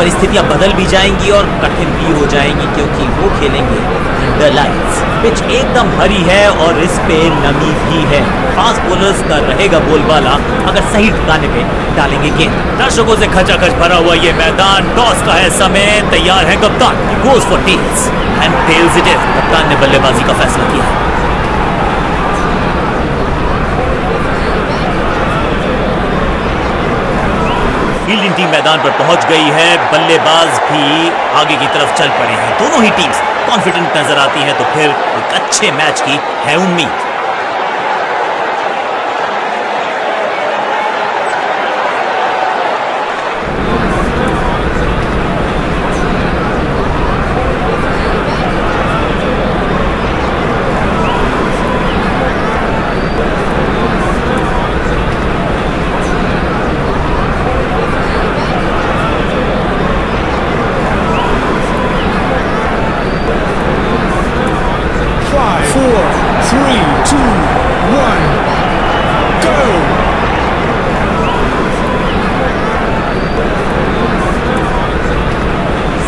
परिस्थितियां बदल भी जाएंगी और कठिन भी हो जाएंगी, क्योंकि वो खेलेंगे अंडर लाइट्स। पिच एकदम हरी है और इस पे नमी भी है। फास्ट बॉलर्स का रहेगा बोलबाला अगर सही ठिकाने पे डालेंगे गेंद। दर्शकों से खचाखच भरा हुआ ये मैदान। टॉस का है समय, तैयार है कप्तान। He goes for tails and tails it is। कप्तान ने बल्लेबाजी का फैसला किया है। फील्डिंग टीम मैदान पर पहुंच गई है, बल्लेबाज भी आगे की तरफ चल पड़े हैं। दोनों ही टीम्स कॉन्फिडेंट नजर आती हैं, तो फिर एक अच्छे मैच की है उम्मीद।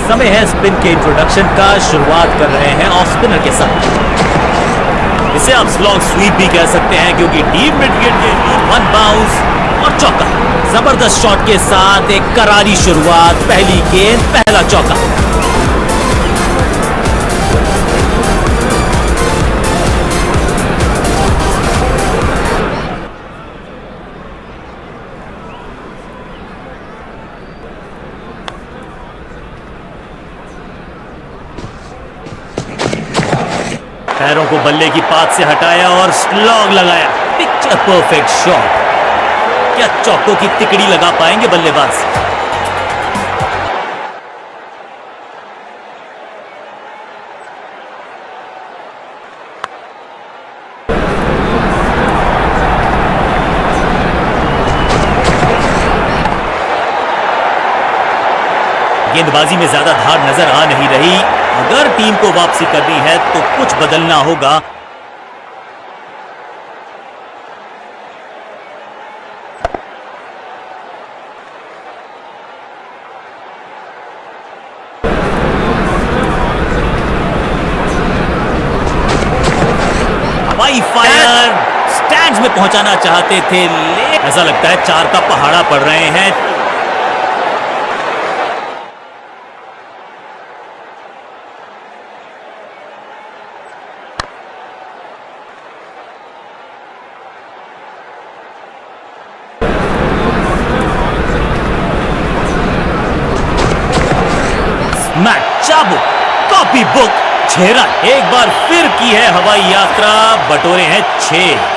समय है स्पिन के इंट्रोडक्शन का। शुरुआत कर रहे हैं ऑफ स्पिनर के साथ। इसे आप स्लॉग स्वीप भी कह सकते हैं, क्योंकि डीप मिड विकेट के वन बाउंस और चौका। जबरदस्त शॉट के साथ एक करारी शुरुआत। पहली गेंद, पहला चौका। पैरों को बल्ले की पात से हटाया और स्लॉग लगाया। Picture perfect shot. क्या चौकों की तिकड़ी लगा पाएंगे बल्लेबाज? गेंदबाजी में ज्यादा धार नजर आ नहीं रही। अगर टीम को वापसी करनी है तो कुछ बदलना होगा। हवाई फायर स्टैंड्स में पहुंचाना चाहते थे, लेकिन ऐसा लगता है चार का पहाड़ा पड़ रहे हैं। चाबुक, कॉपी बुक, 6 रन। एक बार फिर की है हवाई यात्रा। बटोरे हैं 6।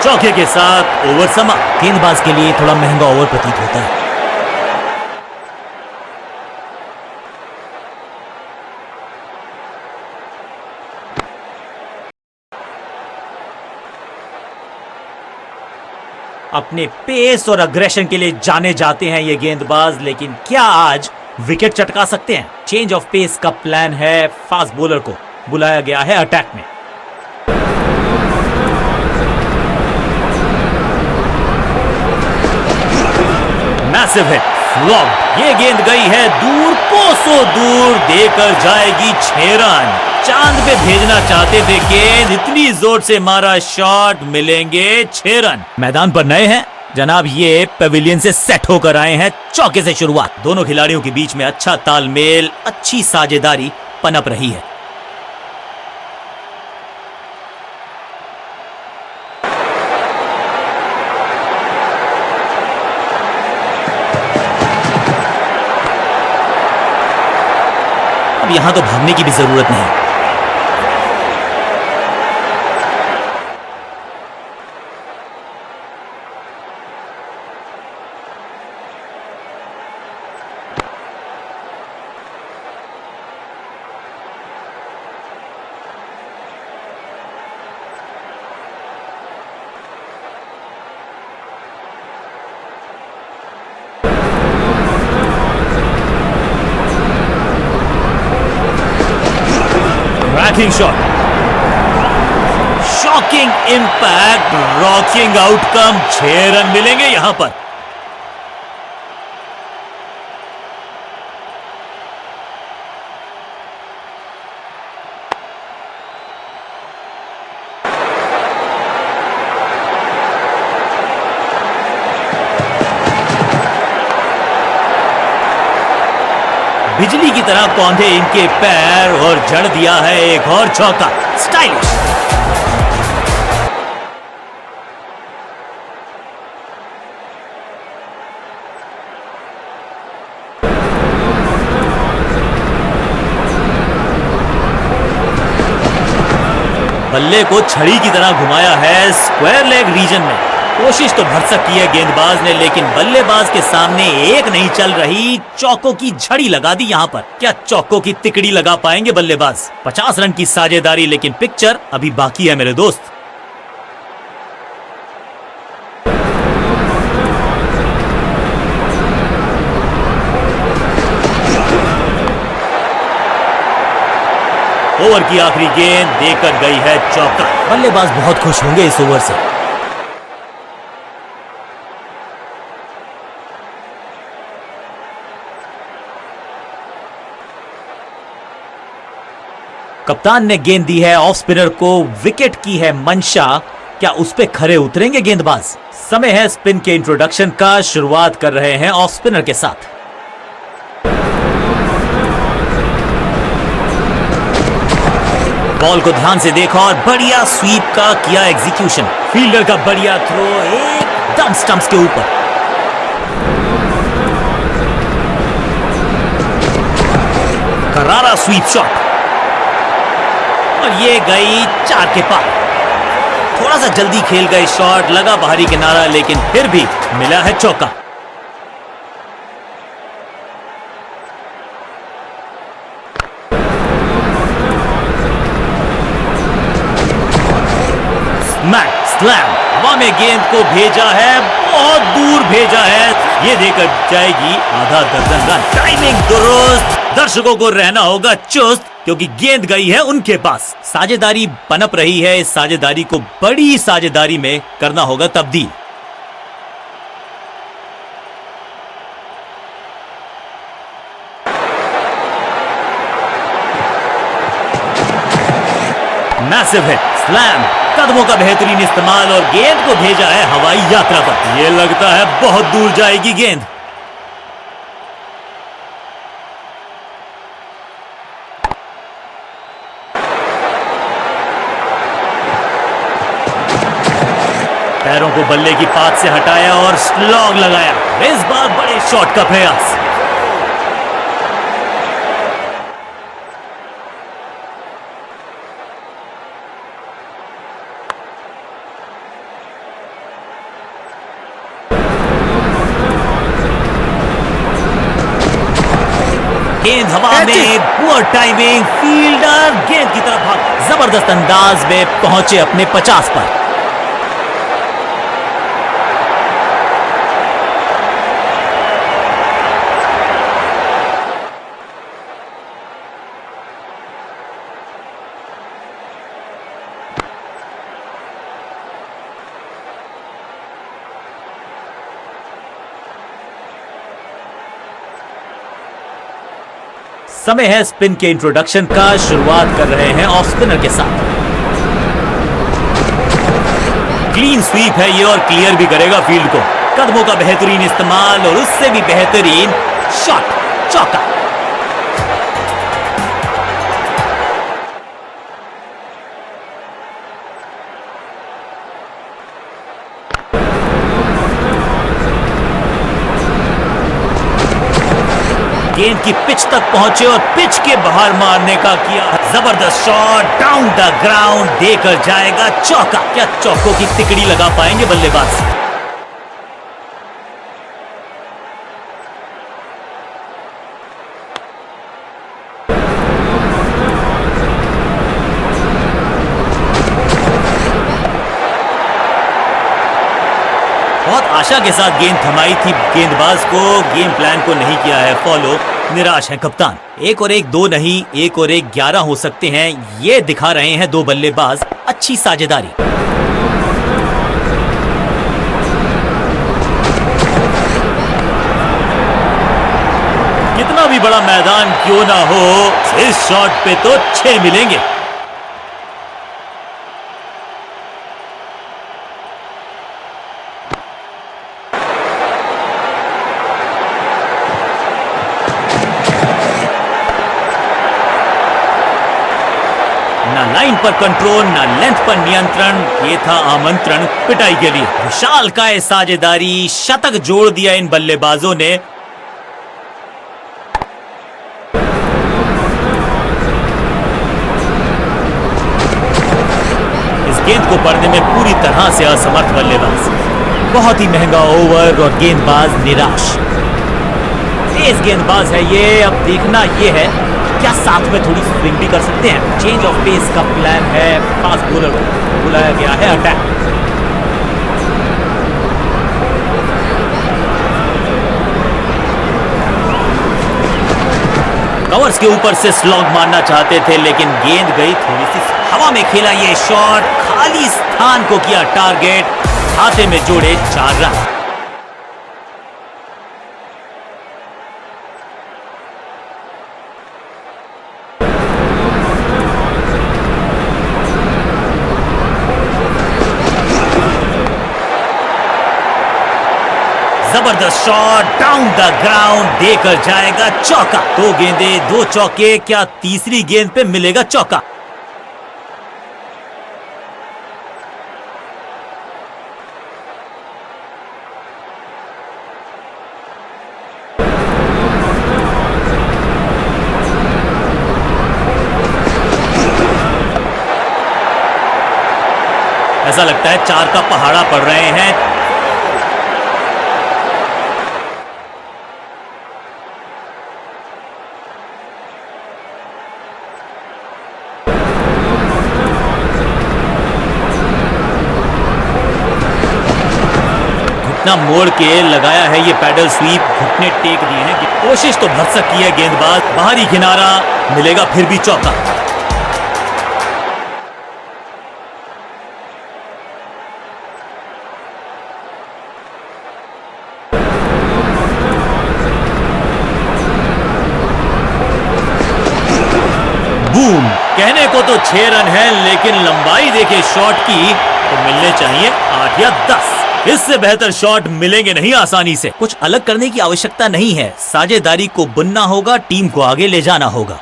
चौके के साथ ओवर समाप्त। गेंदबाज के लिए थोड़ा महंगा ओवर प्रतीत होता है। अपने पेस और अग्रेशन के लिए जाने जाते हैं ये गेंदबाज, लेकिन क्या आज विकेट चटका सकते हैं? चेंज ऑफ पेस का प्लान है। फास्ट बॉलर को बुलाया गया है अटैक में। Massive hit, flop. ये गेंद गई है दूर, कोसों दूर, देकर जाएगी 6 रन। चांद पे भेजना चाहते थे गेंद, इतनी जोर से मारा शॉट, मिलेंगे 6 रन। मैदान पर नए हैं जनाब, ये पेविलियन से सेट होकर आए हैं। चौके से शुरुआत। दोनों खिलाड़ियों के बीच में अच्छा तालमेल, अच्छी साझेदारी पनप रही है। अब यहां तो भागने की भी जरूरत नहीं। Shocking shot, shocking impact, rocking outcome. 6 run मिलेंगे यहां पर। बिजली की तरह कौंधे इनके पैर और जड़ दिया है एक और चौका। स्टाइलिश। बल्ले को छड़ी की तरह घुमाया है स्क्वायर लेग रीजन में। कोशिश तो भरसक की है गेंदबाज ने, लेकिन बल्लेबाज के सामने एक नहीं चल रही, चौकों की झड़ी लगा दी यहां पर। क्या चौकों की तिकड़ी लगा पाएंगे बल्लेबाज? 50 रन की साझेदारी, लेकिन पिक्चर अभी बाकी है मेरे दोस्त। ओवर की आखिरी गेंद देकर गई है चौका। बल्लेबाज बहुत खुश होंगे इस ओवर से। कप्तान ने गेंद दी है ऑफ स्पिनर को, विकेट की है मंशा। क्या उस पे खरे उतरेंगे गेंदबाज? समय है स्पिन के इंट्रोडक्शन का। शुरुआत कर रहे हैं ऑफ स्पिनर के साथ। बॉल को ध्यान से देखा और बढ़िया स्वीप का किया एग्जीक्यूशन। फील्डर का बढ़िया थ्रो एकदम स्टंप्स के ऊपर। करारा स्वीप शॉट और ये गई 4 के पार। थोड़ा सा जल्दी खेल गए शॉट, लगा बाहरी किनारा, लेकिन फिर भी मिला है चौका। स्मैक स्लैम, हवा में गेंद को भेजा है, बहुत दूर भेजा है। ये देकर जाएगी आधा दर्जन रन। टाइमिंग दुरुस्त, दर्शकों को रहना होगा चुस्त, क्योंकि गेंद गई है उनके पास। साझेदारी पनप रही है, इस साझेदारी को बड़ी साझेदारी में करना होगा तब्दील। मैसिव हिट, स्लैम, कदमों का बेहतरीन इस्तेमाल और गेंद को भेजा है हवाई यात्रा पर। यह लगता है बहुत दूर जाएगी गेंद। पैरों को बल्ले की पात से हटाया और स्लॉग लगाया। इस बार बड़े शॉट का प्रयास। गेंद हवा में, पुअर टाइमिंग, फील्डर गेंद की तरफ भाग, जबरदस्त अंदाज में पहुंचे अपने 50 पर। समय है स्पिन के इंट्रोडक्शन का। शुरुआत कर रहे हैं ऑफ स्पिनर के साथ। क्लीन स्वीप है ये और क्लियर भी करेगा फील्ड को। कदमों का बेहतरीन इस्तेमाल और उससे भी बेहतरीन शॉट, चौका। गेंद की पिच तक पहुंचे और पिच के बाहर मारने का किया जबरदस्त शॉट, डाउन द ग्राउंड देकर जाएगा चौका। क्या चौकों की तिकड़ी लगा पाएंगे बल्लेबाज? बहुत आशा के साथ गेंद थमाई थी गेंदबाज को, गेम प्लान को नहीं किया है फॉलो। निराश है कप्तान। 1 और 1 2 नहीं, 1 और 1 11 हो सकते हैं, ये दिखा रहे हैं दो बल्लेबाज। अच्छी साझेदारी। कितना भी बड़ा मैदान क्यों ना हो, इस शॉट पे तो 6 मिलेंगे। ना लाइन पर कंट्रोल, ना लेंथ पर नियंत्रण, ये था आमंत्रण पिटाई के लिए। विशालकाय साझेदारी, शतक जोड़ दिया इन बल्लेबाजों ने। इस गेंद को पढ़ने में पूरी तरह से असमर्थ बल्लेबाज। बहुत ही महंगा ओवर और गेंदबाज निराश। तेज गेंदबाज है ये। अब देखना ये है क्या साथ में थोड़ी स्विंग भी कर सकते हैं। चेंज ऑफ पेस का प्लान है। फास्ट बॉलर बुलाया गया है अटैक। कवर्स के ऊपर से स्लॉग मारना चाहते थे, लेकिन गेंद गई थोड़ी सी हवा में। खेला ये शॉट, खाली स्थान को किया टारगेट, खाते में जोड़े 4 रन। जबरदस्त शॉट, डाउन द ग्राउंड, देकर जाएगा चौका। 2 गेंदे 2 चौके, क्या तीसरी गेंद पे मिलेगा चौका? ऐसा लगता है 4 का पहाड़ा पड़ रहे हैं। मोड़ के लगाया है ये पैडल स्वीप, घुटने टेक दिए हैं। कोशिश तो भरसक की है गेंदबाज, बाहरी किनारा, मिलेगा फिर भी चौका। बूम। कहने को तो 6 रन है, लेकिन लंबाई देखे शॉट की तो मिलने चाहिए 8 या 10। इससे बेहतर शॉट मिलेंगे नहीं आसानी से। कुछ अलग करने की आवश्यकता नहीं है, साझेदारी को बुनना होगा, टीम को आगे ले जाना होगा।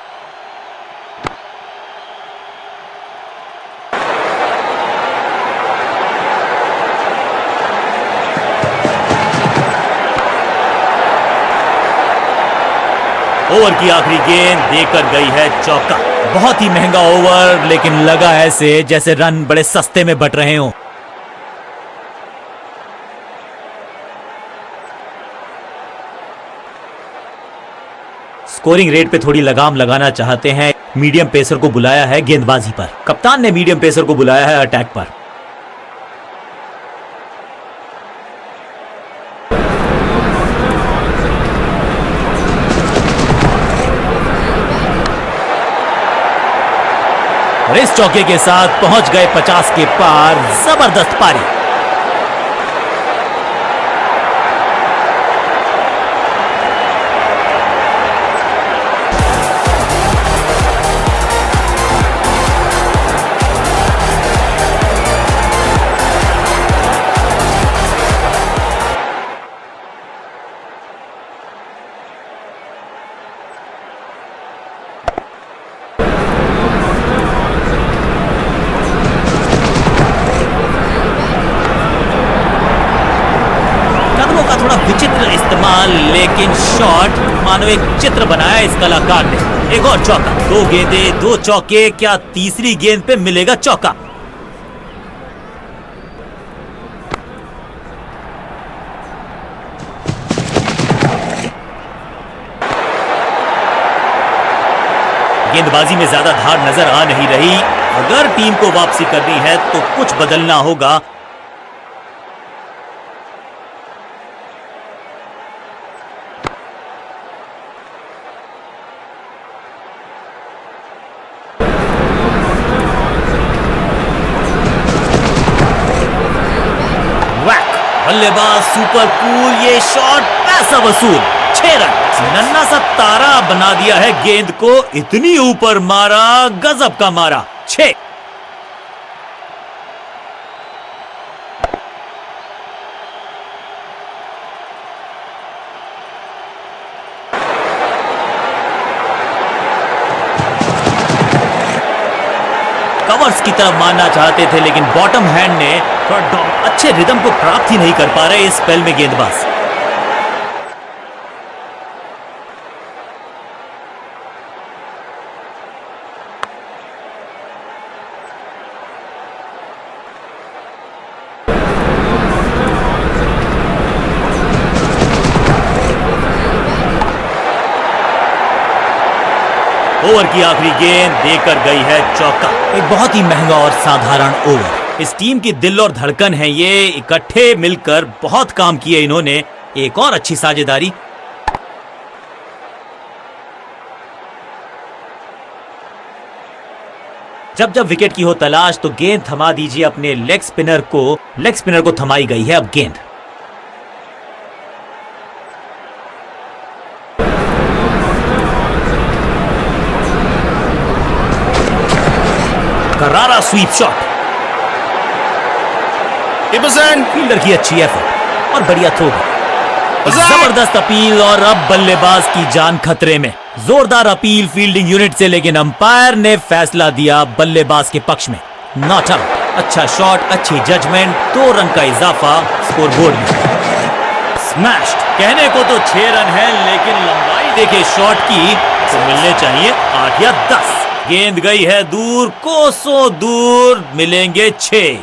ओवर की आखिरी गेंद देकर गई है चौका। बहुत ही महंगा ओवर, लेकिन लगा ऐसे जैसे रन बड़े सस्ते में बट रहे हों। स्कोरिंग रेट पे थोड़ी लगाम लगाना चाहते हैं। मीडियम पेसर को बुलाया है गेंदबाजी पर। कप्तान ने मीडियम पेसर को बुलाया है अटैक पर। और इस चौके के साथ पहुंच गए 50 के पार। जबरदस्त पारी। विचित्र इस्तेमाल, लेकिन शॉट मानो एक चित्र बनाया इस कलाकार ने। एक और चौका। 2 गेंदे 2 चौके, क्या तीसरी गेंद पे मिलेगा चौका? गेंदबाजी में ज्यादा धार नजर आ नहीं रही। अगर टीम को वापसी करनी है तो कुछ बदलना होगा। बल्लेबाज सुपर कूल, ये शॉट पैसा वसूल। 6 रन। नन्ना सा तारा बना दिया है गेंद को, इतनी ऊपर मारा, गजब का मारा। 6। कवर्स की तरफ मारना चाहते थे, लेकिन बॉटम हैंड ने थोड़ा अच्छे रिदम को प्राप्त ही नहीं कर पा रहे इस स्पेल में गेंदबाज। ओवर की आखिरी गेंद देकर गई है चौका। एक बहुत ही महंगा और साधारण ओवर। इस टीम की दिल और धड़कन है ये, इकट्ठे मिलकर बहुत काम किए इन्होंने। एक और अच्छी साझेदारी। जब जब विकेट की हो तलाश तो गेंद थमा दीजिए अपने लेग स्पिनर को थमाई गई है अब गेंद। करारा स्वीप शॉट। फील्डर की अच्छी एफर्ट और बढ़िया थ्रो। जबरदस्त अपील और अब बल्लेबाज की जान खतरे में। जोरदार अपील फील्डिंग यूनिट से, लेकिन अंपायर ने फैसला दिया बल्लेबाज के पक्ष में। Not out. अच्छा शॉट, अच्छी जजमेंट, 2 रन का इजाफा स्कोरबोर्ड में। स्मैश्ड। कहने को तो 6 रन है, लेकिन लंबाई देखे शॉट की तो मिलने चाहिए 8 या 10। गेंद गई है दूर, कोसों दूर, मिलेंगे 6।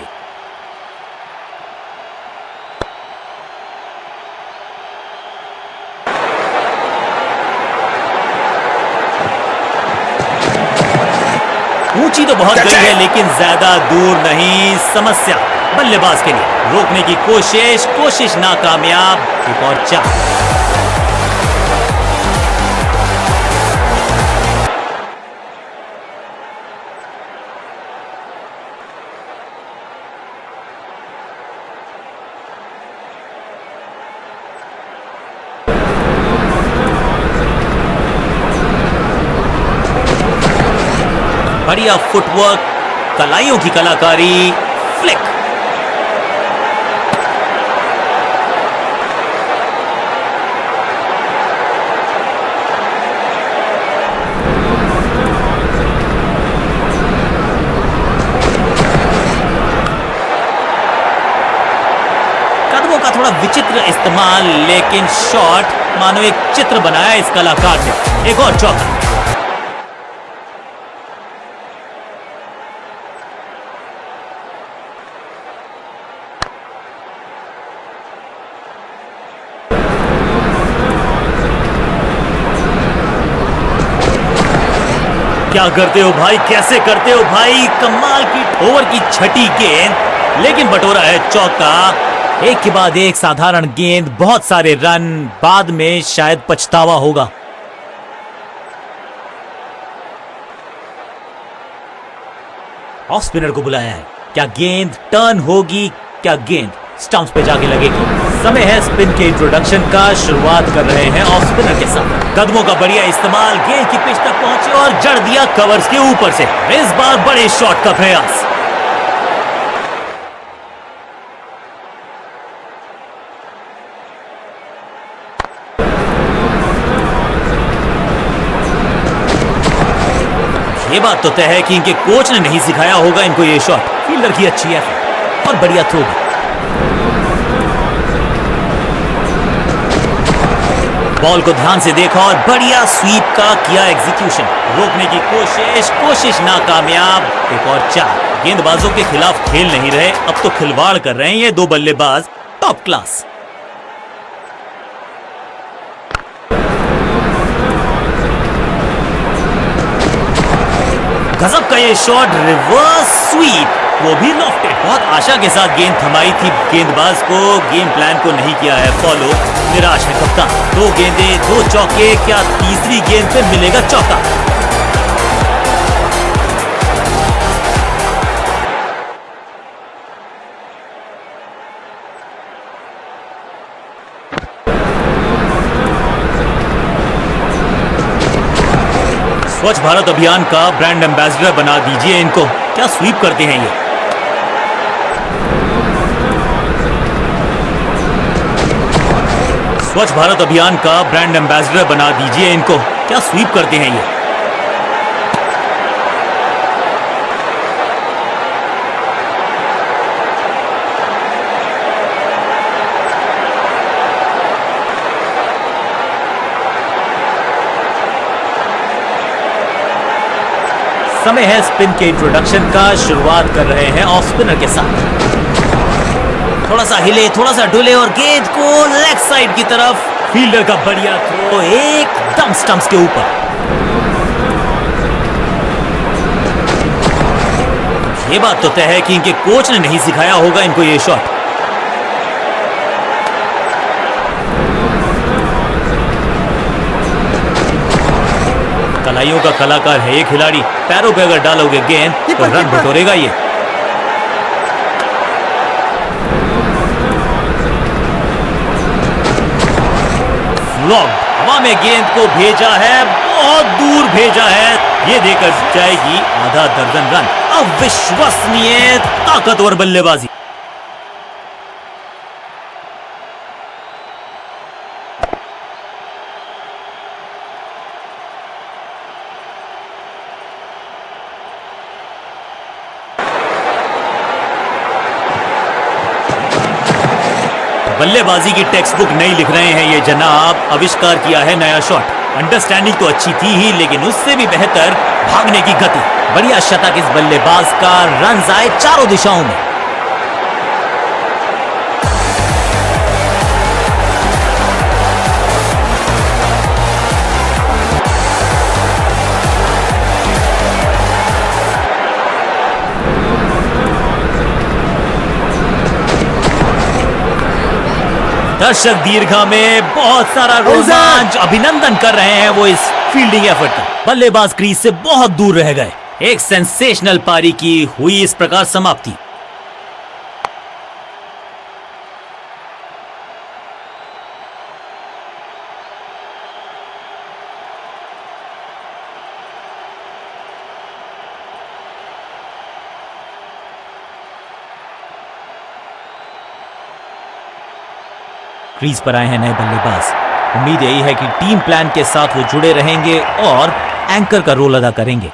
ऊंची तो बहुत गई है, लेकिन ज्यादा दूर नहीं। समस्या बल्लेबाज के लिए। रोकने की कोशिश नाकामयाब। एक और 4। बढ़िया फुटवर्क, कलाइयों की कलाकारी, फ्लिक। कदमों का थोड़ा विचित्र इस्तेमाल, लेकिन शॉट मानो एक चित्र बनाया इस कलाकार ने। एक और चौका। क्या करते हो भाई, कैसे करते हो भाई। कमाल की ओवर की 6ठी गेंद, लेकिन बटोरा है चौका। एक के बाद एक साधारण गेंद, बहुत सारे रन, बाद में शायद पछतावा होगा। ऑफ स्पिनर को बुलाया है। क्या गेंद टर्न होगी, क्या गेंद स्टंप्स पे जाके लगेगी। समय है स्पिन के इंट्रोडक्शन का। शुरुआत कर रहे हैं ऑफ स्पिनर के साथ। कदमों का बढ़िया इस्तेमाल, गेंद की पिच तक पहुंचे और जड़ दिया कवर्स के ऊपर से। इस बार बड़े शॉट का प्रयास। ये बात तो तय है कि इनके कोच ने नहीं सिखाया होगा इनको ये शॉट। फील्डर की अच्छी एफर्ट और बढ़िया थ्रो। बॉल को ध्यान से देखा और बढ़िया स्वीप का किया एग्जीक्यूशन। रोकने की कोशिश नाकामयाब। एक और 4। गेंदबाजों के खिलाफ खेल नहीं रहे, अब तो खिलवाड़ कर रहे हैं ये 2 बल्लेबाज। Top class. गजब का ये शॉट, रिवर्स स्वीप, वो भी लॉफ्टेड। बहुत आशा के साथ गेंद थमाई थी गेंदबाज को, गेम प्लान को नहीं किया है फॉलो। निराश है कप्तान। 2 गेंदें 2 चौके, क्या तीसरी गेंद पे मिलेगा चौका। स्वच्छ भारत अभियान का ब्रांड एम्बेसडर बना दीजिए इनको। क्या स्वीप करते हैं ये। स्वच्छ भारत अभियान का ब्रांड एम्बेसडर बना दीजिए इनको। क्या स्वीप करते हैं ये। समय है स्पिन के इंट्रोडक्शन का। शुरुआत कर रहे हैं ऑफ स्पिनर के साथ। थोड़ा सा हिले, थोड़ा सा डुले और गेंद को लेग साइड की तरफ। फील्डर का बढ़िया थ्रो एकदम स्टंप्स के ऊपर। ये बात तो तय है कि इनके कोच ने नहीं सिखाया होगा इनको ये शॉट। कलाइयों का कलाकार है ये खिलाड़ी। पैरों पे अगर डालोगे गेंद तो रन बटोरेगा ये। फ्लॉप, हवा में गेंद को भेजा है, बहुत दूर भेजा है। ये देकर जाएगी आधा दर्जन रन। अविश्वसनीय ताकतवर बल्लेबाजी। बल्लेबाजी की टेक्स्ट बुक नहीं लिख रहे हैं ये जनाब। आविष्कार किया है नया शॉट। अंडरस्टैंडिंग तो अच्छी थी ही, लेकिन उससे भी बेहतर भागने की गति। बढ़िया शतक इस बल्लेबाज का। रन आए चारों दिशाओं में। दर्शक दीर्घा में बहुत सारा रोमांच। अभिनंदन कर रहे हैं वो इस फील्डिंग एफर्ट का। बल्लेबाज क्रीज से बहुत दूर रह गए। एक सेंसेशनल पारी की हुई इस प्रकार समाप्ति। क्रीज पर आए हैं नए बल्लेबाज। उम्मीद यही है कि टीम प्लान के साथ वो जुड़े रहेंगे और एंकर का रोल अदा करेंगे।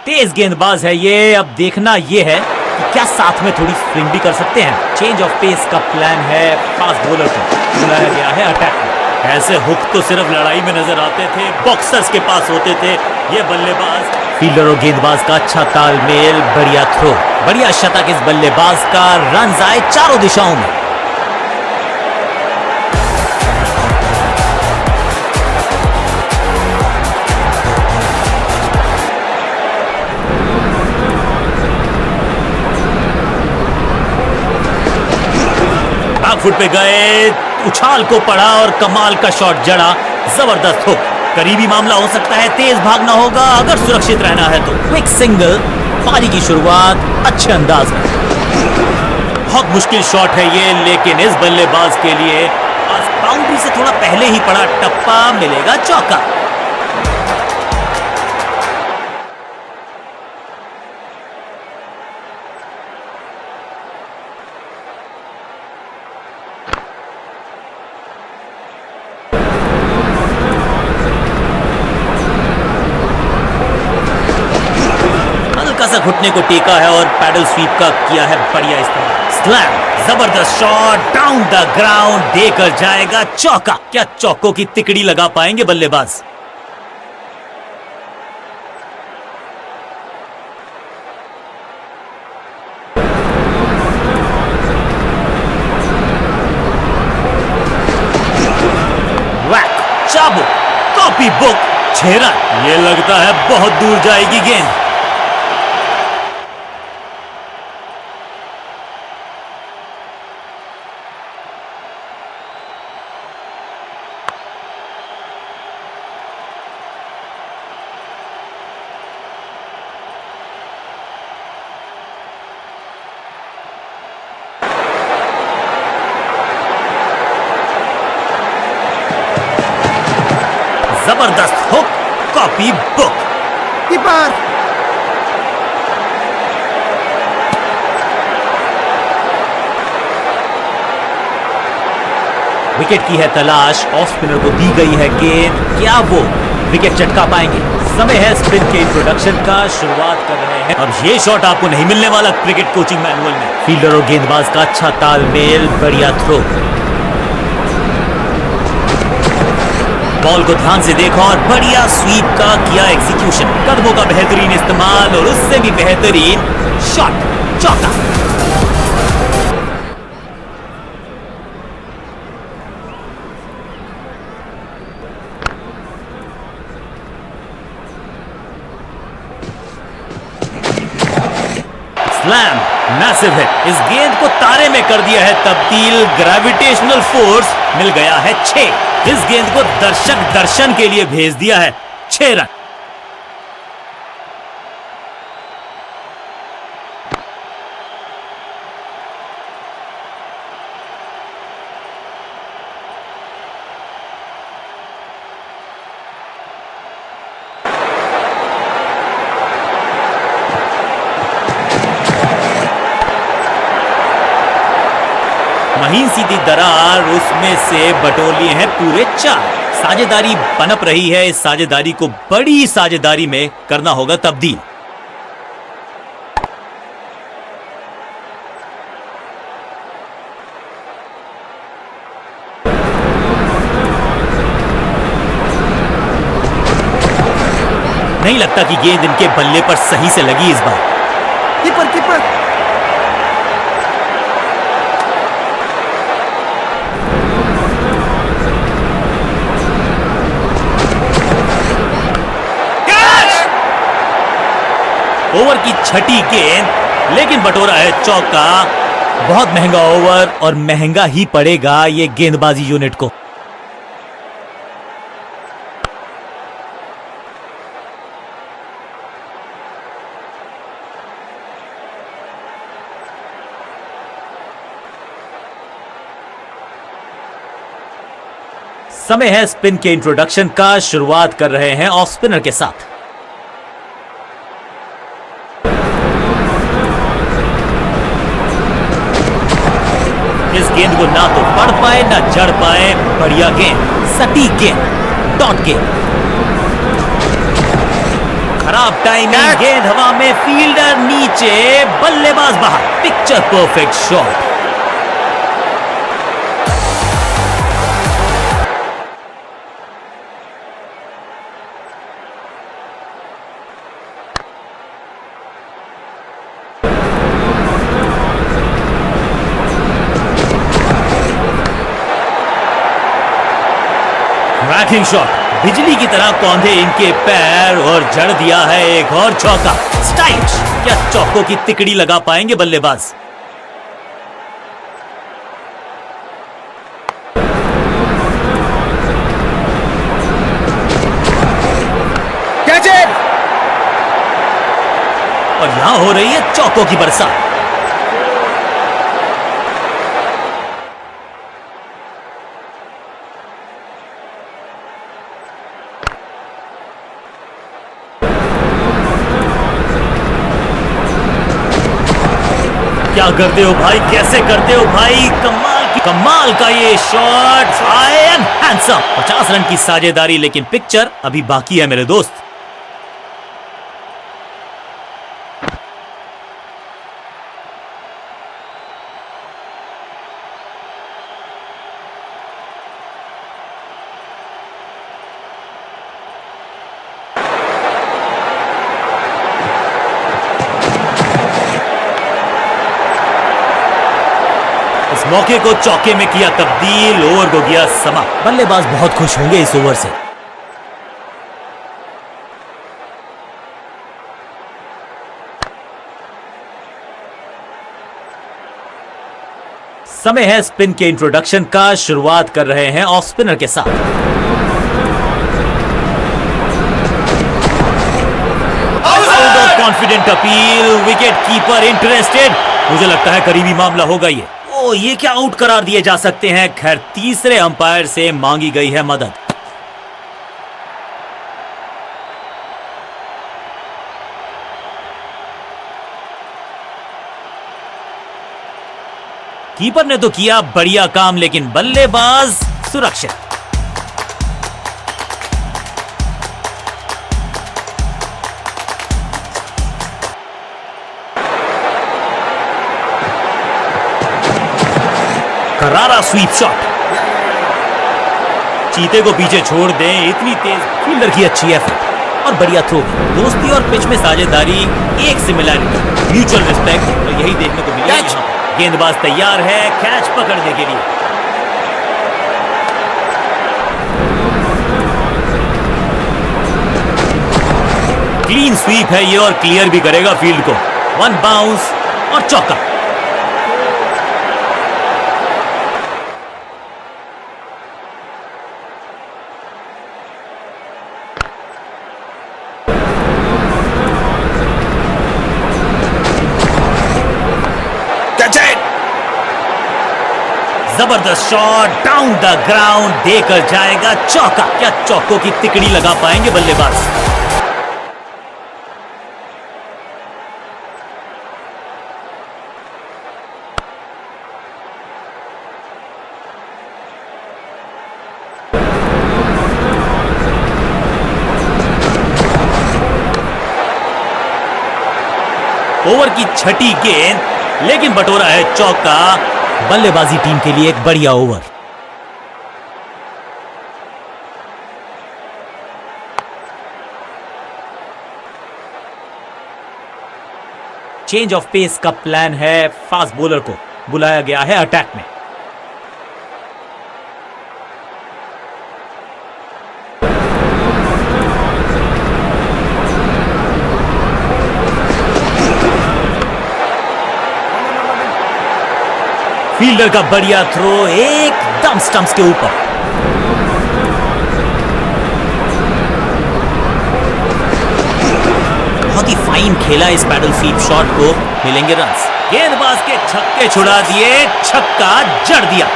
तेज गेंदबाज है ये। अब देखना ये है कि क्या साथ में थोड़ी स्विंग भी कर सकते हैं। चेंज ऑफ पेस का प्लान है। फास्ट बॉलर को बुलाया गया है अटैक में। ऐसे हुक तो सिर्फ लड़ाई में नजर आते थे, बॉक्सर्स के पास होते थे। ये बल्लेबाज, फील्डर और गेंदबाज का अच्छा तालमेल। बढ़िया थ्रो, बढ़िया शतक इस बल्लेबाज का। रन आए चारों दिशाओं में। बैकफुट पे गए, उछाल को पड़ा और कमाल का शॉट जड़ा। जबरदस्त हुक। करीबी मामला हो सकता है। तेज भागना होगा अगर सुरक्षित रहना है तो। Quick single. पारी की शुरुआत अच्छे अंदाज में। बहुत मुश्किल शॉट है ये, लेकिन इस बल्लेबाज के लिए बाउंड्री से थोड़ा पहले ही पड़ा टप्पा। मिलेगा चौका। घुटने को टेका है और पैडल स्वीप का किया है बढ़िया इस्तेमाल। स्लैम, जबरदस्त शॉट डाउन द ग्राउंड। देकर जाएगा चौका। क्या चौकों की तिकड़ी लगा पाएंगे बल्लेबाज। वैक, चाबुक, कॉपी बुक, 6 रन। ये लगता है बहुत दूर जाएगी गेंद। जबरदस्त hook, copy book. Keeper wicket की है तलाश, ऑफ स्पिनर को दी गई है गेंद, क्या वो विकेट चटका पाएंगे? समय है स्पिन के इंट्रोडक्शन का, शुरुआत कर रहे हैं। अब ये शॉट आपको नहीं मिलने वाला क्रिकेट कोचिंग मैनुअल में। फील्डर और गेंदबाज का अच्छा तालमेल, बढ़िया थ्रो। बॉल को ध्यान से देखा और बढ़िया स्वीप का किया एग्जीक्यूशन। कदमों का बेहतरीन इस्तेमाल और उससे भी बेहतरीन शॉट, चौका। Slam, massive hit. इस गेंद को तारे में कर दिया है तब्दील, ग्रेविटेशनल फोर्स मिल गया है 6। इस गेंद को दर्शक दर्शन के लिए भेज दिया है, 6 रन। महीन सीधी दरार, उसमें से बटोर लिए हैं पूरे 4। साझेदारी पनप रही है, इस साझेदारी को बड़ी साझेदारी में करना होगा तब्दील। नहीं लगता कि गेंद इनके बल्ले पर सही से लगी इस बार। कीपर कीपर ओवर की छठी गेंद, लेकिन बटोरा है चौका। बहुत महंगा ओवर और महंगा ही पड़ेगा ये गेंदबाजी यूनिट को। समय है स्पिन के इंट्रोडक्शन का, शुरुआत कर रहे हैं ऑफ स्पिनर के साथ। इस गेंद को ना तो पढ़ पाए ना जड़ पाए, बढ़िया गेंद, सटीक गेंद, डॉट गेंद। खराब टाइमिंग, गेंद हवा में, फील्डर नीचे, बल्लेबाज बाहर। Picture perfect shot. Cracking shot, बिजली की तरह कौंधे इनके पैर और जड़ दिया है एक और चौका। स्टाइलिश, क्या चौकों की तिकड़ी लगा पाएंगे बल्लेबाज? Catch it. और यहां हो रही है चौकों की बरसात। क्या करते हो भाई, कैसे करते हो भाई, कमाल का ये shot. I am handsome. 50 run की साझेदारी, लेकिन पिक्चर अभी बाकी है मेरे दोस्त। इस मौके को चौके में किया तब्दील, ओवर को गया समाप्त। बल्लेबाज बहुत खुश होंगे इस ओवर से। समय है स्पिन के इंट्रोडक्शन का, शुरुआत कर रहे हैं ऑफ स्पिनर के साथ। Confident appeal, wicket keeper interested. मुझे लगता है करीबी मामला होगा ये क्या आउट करार दिए जा सकते हैं। खैर, तीसरे अंपायर से मांगी गई है मदद। कीपर ने तो किया बढ़िया काम, लेकिन बल्लेबाज सुरक्षित। करारा स्वीप शॉट, चीते को पीछे छोड़ दें, इतनी तेज फील्डर की अच्छी एफर्ट और बढ़िया थ्रो भी। दोस्ती और पिच में साझेदारी, एक सिमिलैरिटी, म्यूचुअल रिस्पेक्ट, और यही देखने को मिला यहाँ पर। गेंदबाज तैयार है कैच पकड़ने के लिए। क्लीन स्वीप है ये और क्लियर भी करेगा फील्ड को। वन बाउंस और चौका। जबरदस्त शॉट डाउन द ग्राउंड, देकर जाएगा चौका। क्या चौकों की तिकड़ी लगा पाएंगे बल्लेबाज? ओवर की छठी गेंद, लेकिन बटोरा है चौका। बल्लेबाजी टीम के लिए एक बढ़िया ओवर। चेंज ऑफ पेस का प्लान है। फास्ट बॉलर को बुलाया गया है अटैक में। फील्डर का बढ़िया थ्रो एकदम स्टंप्स के ऊपर। बहुत ही फाइन खेला इस पैडल स्वीप शॉट को, मिलेंगे रन्स। गेंदबाज के छक्के छुड़ा दिए, छक्का जड़ दिया।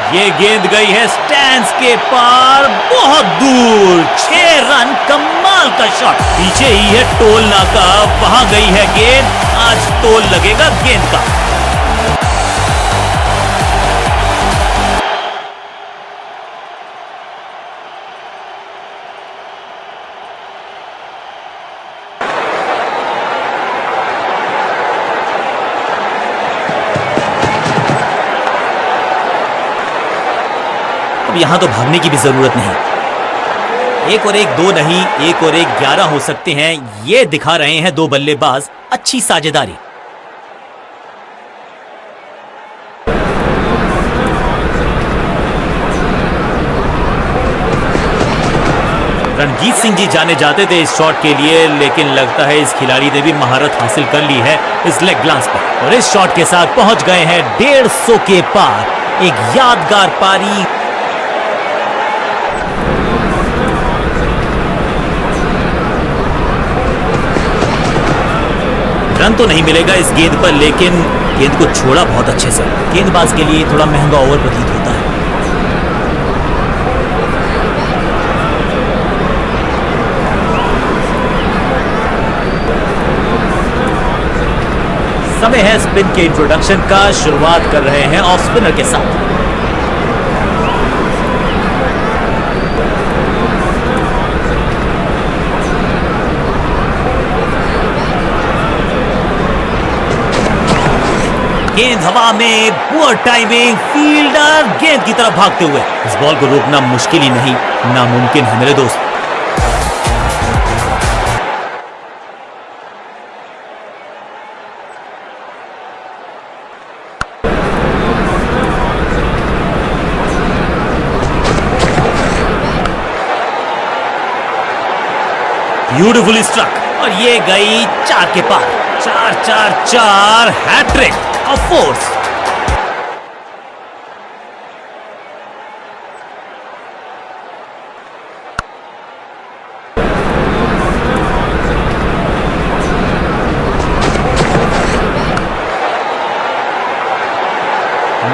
ये गेंद गई है स्टैंड्स के पार, बहुत दूर। 6 रन, कमाल का शॉट। पीछे ही है टोल नाका, वहां गई है गेंद। आज टोल लगेगा गेंद का। यहां तो भागने की भी जरूरत नहीं। 1 और 1 2 नहीं, 1 और 1 11 हो सकते हैं। ये दिखा रहे हैं दो बल्लेबाज अच्छी साझेदारी। रणजीत सिंह जी जाने जाते थे इस शॉट के लिए, लेकिन लगता है इस खिलाड़ी ने भी महारत हासिल कर ली है इस लेग ग्लांस पर, और इस शॉट के साथ पहुंच गए हैं 150 के पार। एक यादगार पारी। रन तो नहीं मिलेगा इस गेंद पर, लेकिन गेंद को छोड़ा बहुत अच्छे से। गेंदबाज के लिए थोड़ा महंगा ओवर प्रतीत होता है। समय है स्पिन के इंट्रोडक्शन का। शुरुआत कर रहे हैं ऑफ स्पिनर के साथ। गेंद हवा में, पुअर टाइमिंग, फील्डर गेंद की तरफ भागते हुए। इस बॉल को रोकना मुश्किल ही नहीं, नामुमकिन है मेरे दोस्त। ब्यूटीफुली स्ट्रक, और ये गई 4 के पार। 4-4-4 हैट्रिक ऑफ फोर्स।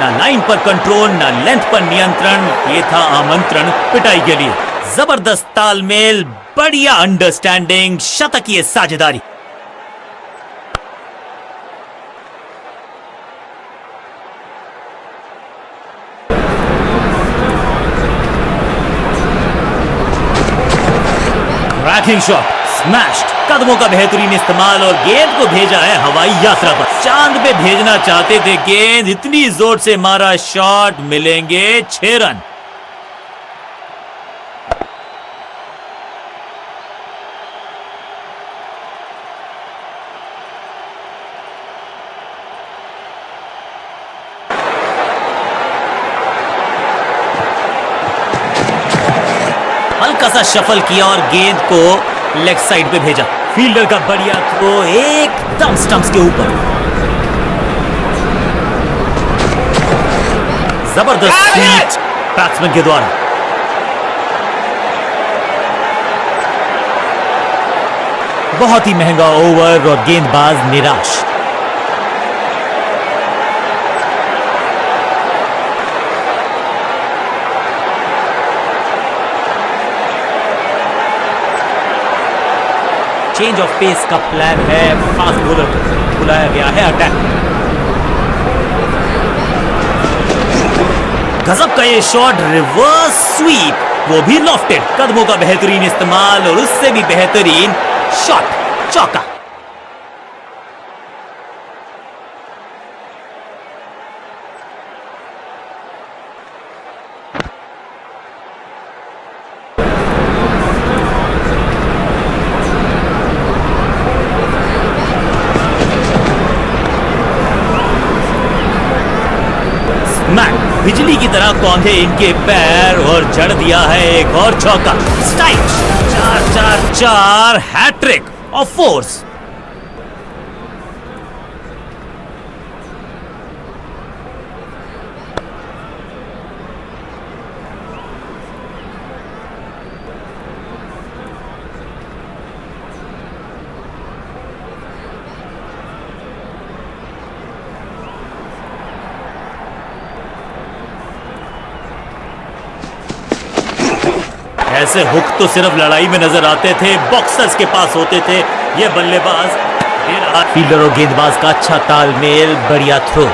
ना लाइन पर कंट्रोल, ना लेंथ पर नियंत्रण, ये था आमंत्रण पिटाई के लिए। जबरदस्त तालमेल, बढ़िया अंडरस्टैंडिंग, शतकीय साझेदारी। ट्रैकिंग शॉट, स्मैश्ड, कदमों का बेहतरीन इस्तेमाल और गेंद को भेजा है हवाई यात्रा पर। चांद पे भेजना चाहते थे गेंद, इतनी जोर से मारा शॉट, मिलेंगे 6 रन। हल्का सा शफल किया और गेंद को लेग साइड पे भेजा। फील्डर का बढ़िया थ्रो एकदम स्टंप्स के ऊपर। जबरदस्त स्वीप बैट्समैन के द्वारा। बहुत ही महंगा ओवर और गेंदबाज निराश। चेंज ऑफ पेस का प्लान है, फास्ट बॉलर को बुलाया गया है अटैक। गजब का ये शॉट, रिवर्स स्वीप, वो भी लॉफ्टेड, कदमों का बेहतरीन इस्तेमाल और उससे भी बेहतरीन शॉट, चौका। बिजली की तरह कौंधे इनके पैर और जड़ दिया है एक और चौका। Strike, 4-4-4, hat trick of fours. ऐसे हुक तो सिर्फ लड़ाई में नजर आते थे, बॉक्सर्स के पास होते थे। ये बल्लेबाज, फील्डर और गेंदबाज का अच्छा तालमेल, बढ़िया थ्रो।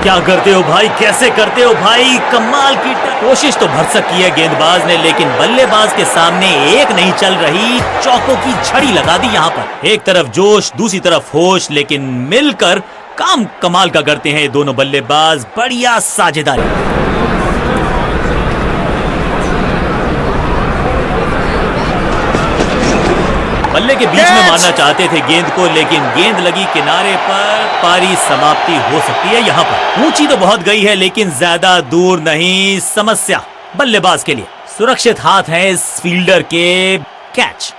क्या करते हो भाई, कैसे करते हो भाई, कमाल की कोशिश तो भरसक की है गेंदबाज ने, लेकिन बल्लेबाज के सामने एक नहीं चल रही, चौकों की झड़ी लगा दी यहां पर। एक तरफ जोश, दूसरी तरफ होश, लेकिन मिलकर काम कमाल का करते हैं ये दोनों बल्लेबाज, बढ़िया साझेदारी। बल्ले के बीच में मारना चाहते थे गेंद को, लेकिन गेंद लगी किनारे पर, पारी समाप्ति हो सकती है यहां पर। ऊंची तो बहुत गई है लेकिन ज्यादा दूर नहीं, समस्या बल्लेबाज के लिए। सुरक्षित हाथ है इस फील्डर के, कैच।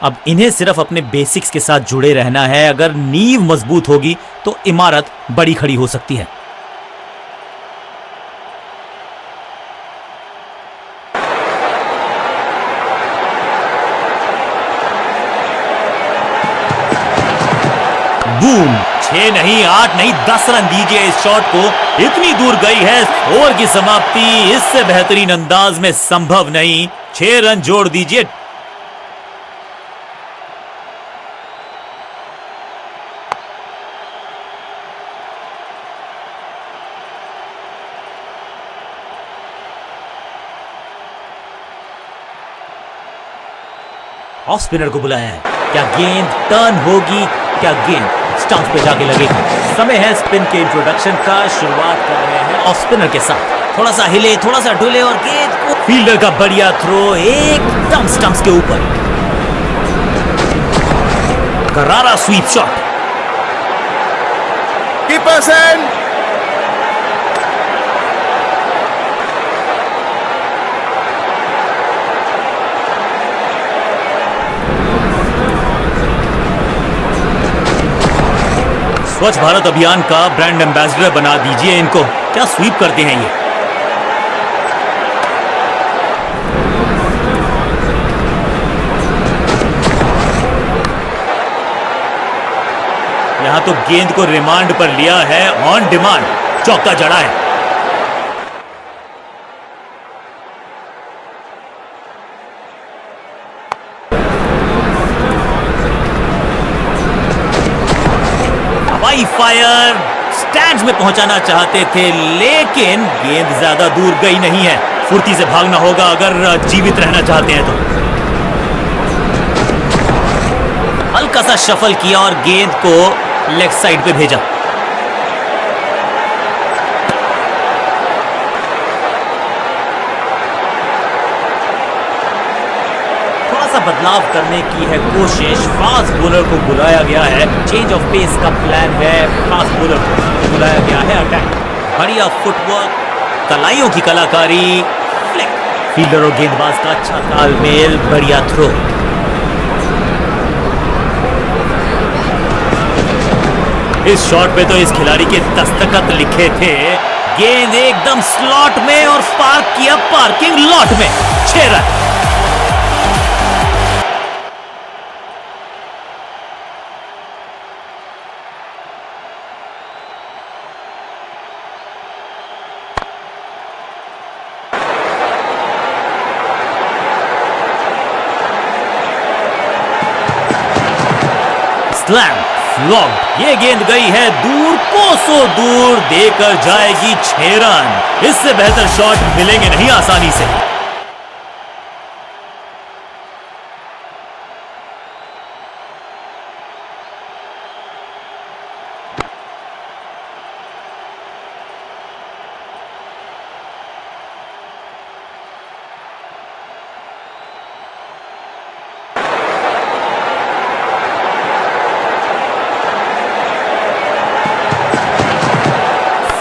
अब इन्हें सिर्फ अपने बेसिक्स के साथ जुड़े रहना है। अगर नींव मजबूत होगी तो इमारत बड़ी खड़ी हो सकती है। बूम, 6 नहीं, 8 नहीं, 10 रन दीजिए इस शॉट को, इतनी दूर गई है। ओवर की समाप्ति इससे बेहतरीन अंदाज में संभव नहीं। 6 रन जोड़ दीजिए। ऑफ स्पिनर को बुलाया है। क्या गेंद टर्न होगी, क्या गेंद स्टंप पे जाके लगेगी। समय है स्पिन के इंट्रोडक्शन का, शुरुआत कर रहे हैं ऑफ स्पिनर के साथ। थोड़ा सा हिले, थोड़ा सा डुले और गेंद को, फील्डर का बढ़िया थ्रो एकदम स्टंप्स के ऊपर। करारा स्वीप शॉट। Keeper's end. स्वच्छ भारत अभियान का ब्रांड एम्बेसडर बना दीजिए इनको। क्या स्वीप करते हैं ये। यहां तो गेंद को रिमांड पर लिया है, ऑन डिमांड चौका जड़ा है। हवाई फायर स्टैंड्स में पहुंचाना चाहते थे, लेकिन गेंद ज्यादा दूर गई नहीं है। फुर्ती से भागना होगा अगर जीवित रहना चाहते हैं तो। हल्का सा शफल किया और गेंद को लेग साइड पे भेजा। थोड़ा सा बदलाव करने की है कोशिश। फास्ट बॉलर को बुलाया गया है, चेंज ऑफ पेस का प्लान है। फास्ट बॉलर को बुलाया गया है, अटैक। बढ़िया फुटवर्क, कलाइयों की कलाकारी, फ्लिक। फील्डर और गेंदबाज का अच्छा तालमेल, बढ़िया थ्रो। इस शॉट पे तो इस खिलाड़ी के दस्तखत लिखे थे। गेंद एकदम स्लॉट में और पार्क किया पार्किंग लॉट में। 6 रन। Slam, flop. ये गेंद गई है दूर, कोसों दूर, देकर जाएगी 6 रन। इससे बेहतर शॉट मिलेंगे नहीं आसानी से।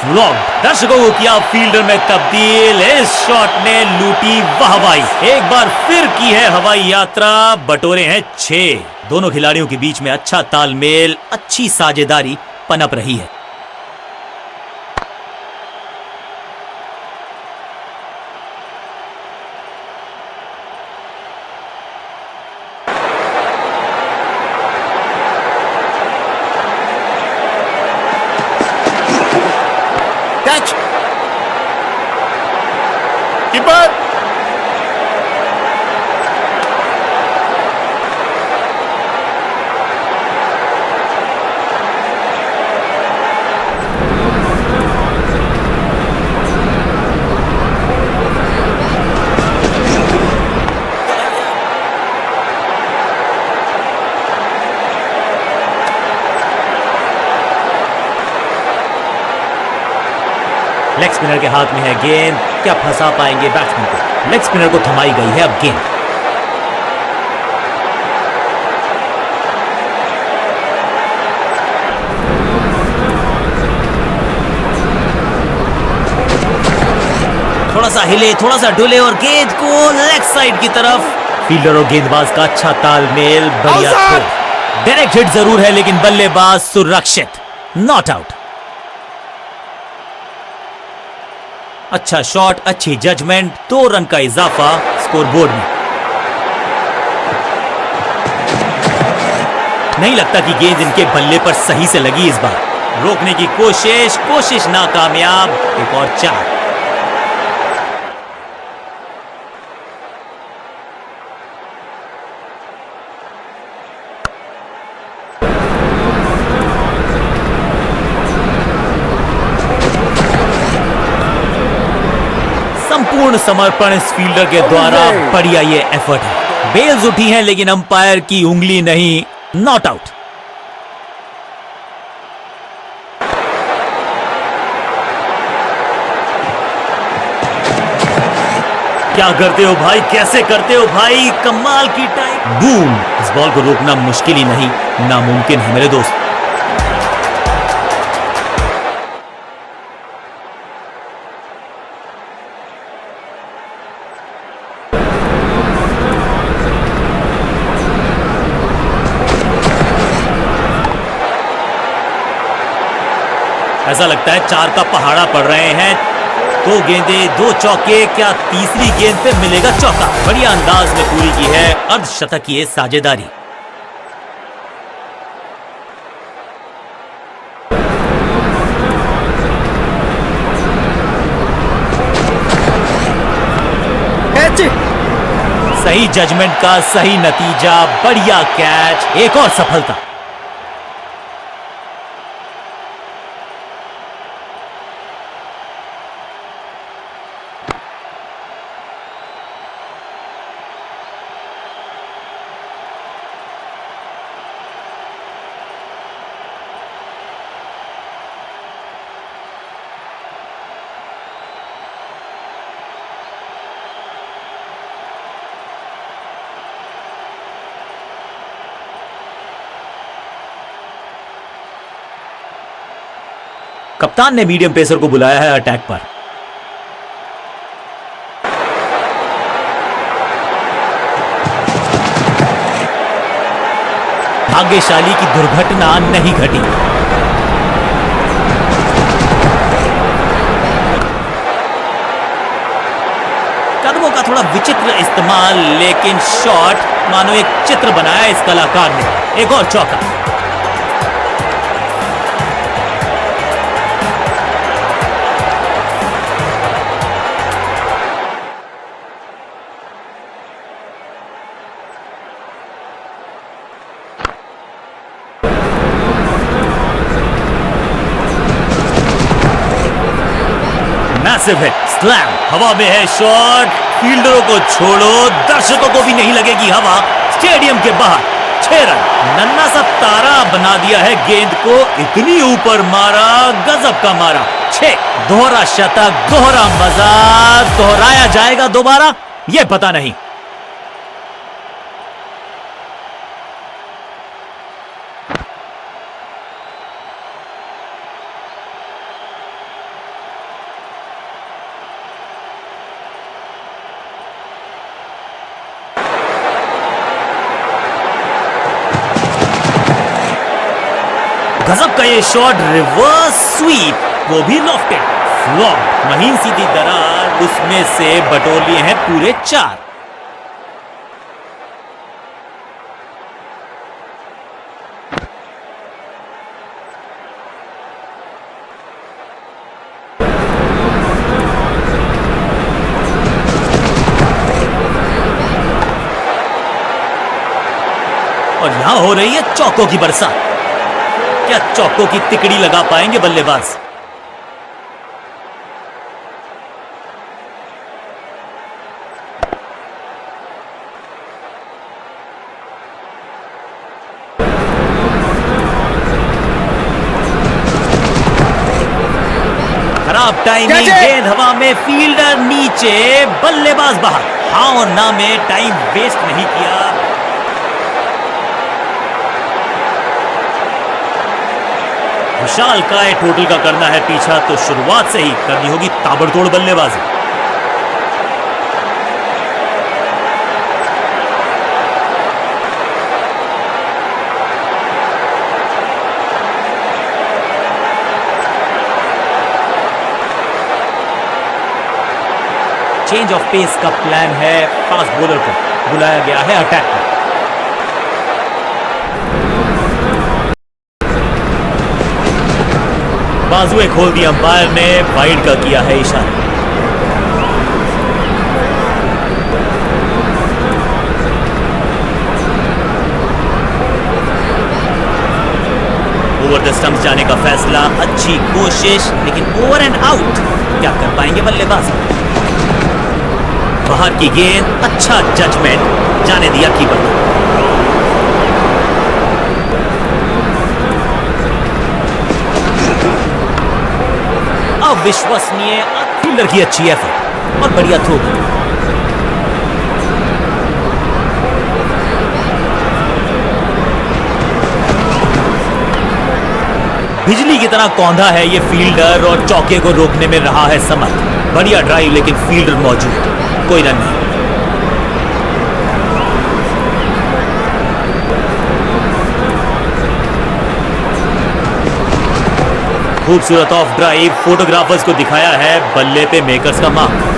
फ्लॉप। दर्शकों को किया फील्डर में तब्दील। इस शॉट ने लूटी वाहवाही। एक बार फिर की है हवाई यात्रा। बटोरे हैं 6। दोनों खिलाड़ियों के बीच में अच्छा तालमेल, अच्छी साझेदारी पनप रही है। Catch. Keeper. लेग स्पिनर के हाथ में है गेंद। क्या फंसा पाएंगे बैट्समैन को। लेग स्पिनर को थमाई गई है अब गेंद। थोड़ा सा हिले, थोड़ा सा डुले और गेंद को लेग साइड की तरफ। फील्डर और गेंदबाज का अच्छा तालमेल, बढ़िया थ्रो। डायरेक्ट हिट जरूर है, लेकिन बल्लेबाज सुरक्षित, नॉट आउट। अच्छा शॉट, अच्छी जजमेंट, 2 रन का इजाफा स्कोरबोर्ड में। नहीं लगता कि गेंद इनके बल्ले पर सही से लगी इस बार। रोकने की कोशिश नाकामयाब। एक और 4। संपूर्ण समर्पण इस फील्डर के द्वारा। बढ़िया ये एफर्ट है। बेल्स उठी हैं, लेकिन अंपायर की उंगली नहीं, नॉट आउट। क्या करते हो भाई, कैसे करते हो भाई, कमाल की टाइम। बूम! इस बॉल को रोकना मुश्किल ही नहीं, नामुमकिन है मेरे दोस्त। ऐसा लगता है 4 का पहाड़ा पड़ रहे हैं। 2 गेंदे 2 चौके, क्या तीसरी गेंद पे मिलेगा चौका? बढ़िया अंदाज में पूरी की है अर्धशतकीय साझेदारी। सही जजमेंट का सही नतीजा, बढ़िया कैच, एक और सफलता। कप्तान ने मीडियम पेसर को बुलाया है अटैक पर। भाग्यशाली की दुर्घटना नहीं घटी। कदमों का थोड़ा विचित्र इस्तेमाल, लेकिन शॉट मानो एक चित्र बनाया इस कलाकार ने। एक और चौका। मैसिव हिट, स्लैम, हवा में है शॉट। फील्डरों को छोड़ो, दर्शकों को भी नहीं लगेगी हवा। स्टेडियम के बाहर 6 रन। नन्ना सा तारा बना दिया है गेंद को, इतनी ऊपर मारा, गजब का मारा। 6, दोहरा शतक, दोहरा मजा। दोहराया जाएगा दोबारा, यह पता नहीं। गजब का ये शॉट, रिवर्स स्वीप, वो भी लॉफ्टेड। फ्लॉप, महीन सीधी दरार, उसमें से बटोर लिए हैं पूरे 4। और यहां हो रही है चौकों की बरसात। क्या चौकों की तिकड़ी लगा पाएंगे बल्लेबाज? खराब टाइमिंग, गेंद हवा में, फील्डर नीचे, बल्लेबाज बाहर। हाँ और ना में टाइम वेस्ट नहीं किया। विशाल काय टोटल का करना है पीछा, तो शुरुआत से ही करनी होगी ताबड़तोड़ बल्लेबाजी। चेंज ऑफ पेस का प्लान है, फास्ट बॉलर को बुलाया गया है अटैक में। बाजुएं खोल दी अंपायर ने, वाइड का किया है इशारा। ओवर द स्टंप्स जाने का फैसला, अच्छी कोशिश, लेकिन ओवर एंड आउट। क्या कर पाएंगे बल्लेबाज? बाहर की गेंद, अच्छा जजमेंट, जाने दिया कीपर को। अविश्वसनीय, फील्डर की अच्छी एफर्ट और बढ़िया थ्रो। बिजली की तरह कौंधा है ये फील्डर और चौके को रोकने में रहा है समर्थ। बढ़िया ड्राइव लेकिन फील्डर मौजूद, कोई रन नहीं। खूबसूरत ऑफ ड्राइव, फोटोग्राफर्स को दिखाया है बल्ले पे मेकर्स का मार्क।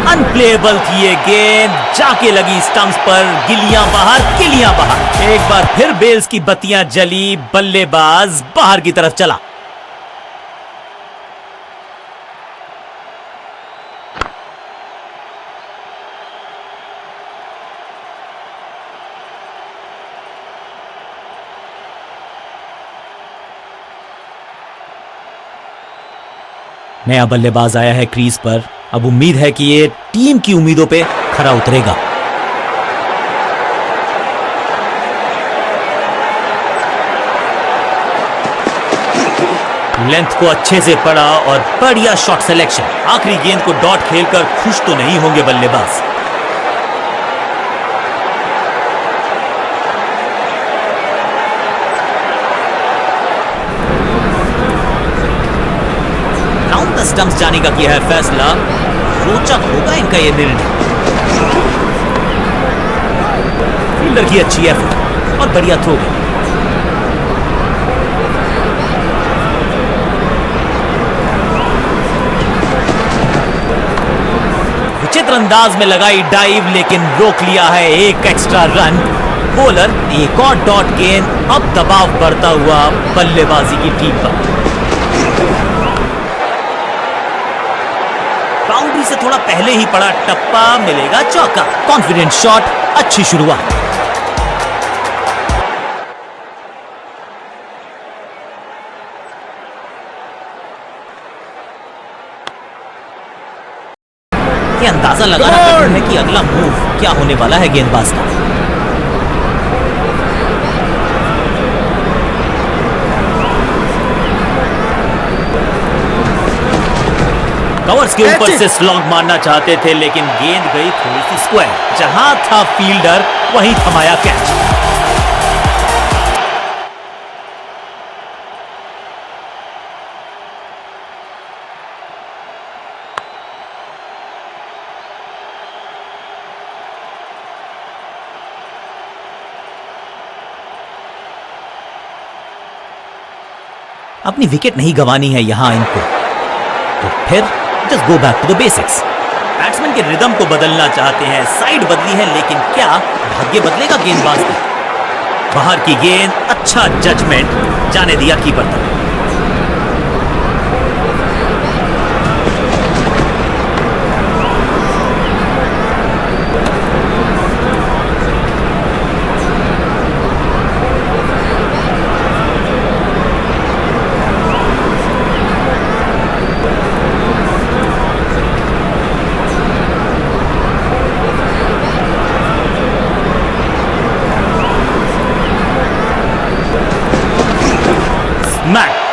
अनप्लेएबल थी ये गेंद, जाके लगी स्टंप्स पर, गिलियां बाहर किलियां बाहर। एक बार फिर बेल्स की बत्तियां जली, बल्लेबाज बाहर की तरफ चला। नया बल्लेबाज आया है क्रीज पर। अब उम्मीद है कि ये टीम की उम्मीदों पे खरा उतरेगा। लेंथ को अच्छे से पड़ा और बढ़िया शॉट सिलेक्शन। आखिरी गेंद को डॉट खेलकर खुश तो नहीं होंगे बल्लेबाज। स्टंप्स जाने का किया है फैसला। रोचक होगा इनका यह निर्णय। फील्डर की अच्छी एफर्ट और बढ़िया थ्रो। विचित्र अंदाज में लगाई डाइव लेकिन रोक लिया है एक एक्स्ट्रा रन। बॉलर एक और डॉट गेंद, अब दबाव बढ़ता हुआ बल्लेबाजी की टीम पर। बाउंड्री से थोड़ा पहले ही पड़ा टप्पा, मिलेगा चौका। कॉन्फिडेंट शॉट, अच्छी शुरुआत। ये अंदाजा लगाना कठिन है कि अगला मूव क्या होने वाला है गेंदबाज का। कवर्स के ऊपर से स्लॉग मारना चाहते थे लेकिन गेंद गई थोड़ी सी स्क्वायर। जहां था फील्डर वहीं थमाया कैच। अपनी विकेट नहीं गंवानी है यहां इनको, तो फिर just go back to the basics. Batsman के रिदम को बदलना चाहते हैं, साइड बदली है लेकिन क्या भाग्य बदलेगा गेंदबाज का? बाहर की गेंद, अच्छा जजमेंट, जाने दिया कीपर तक।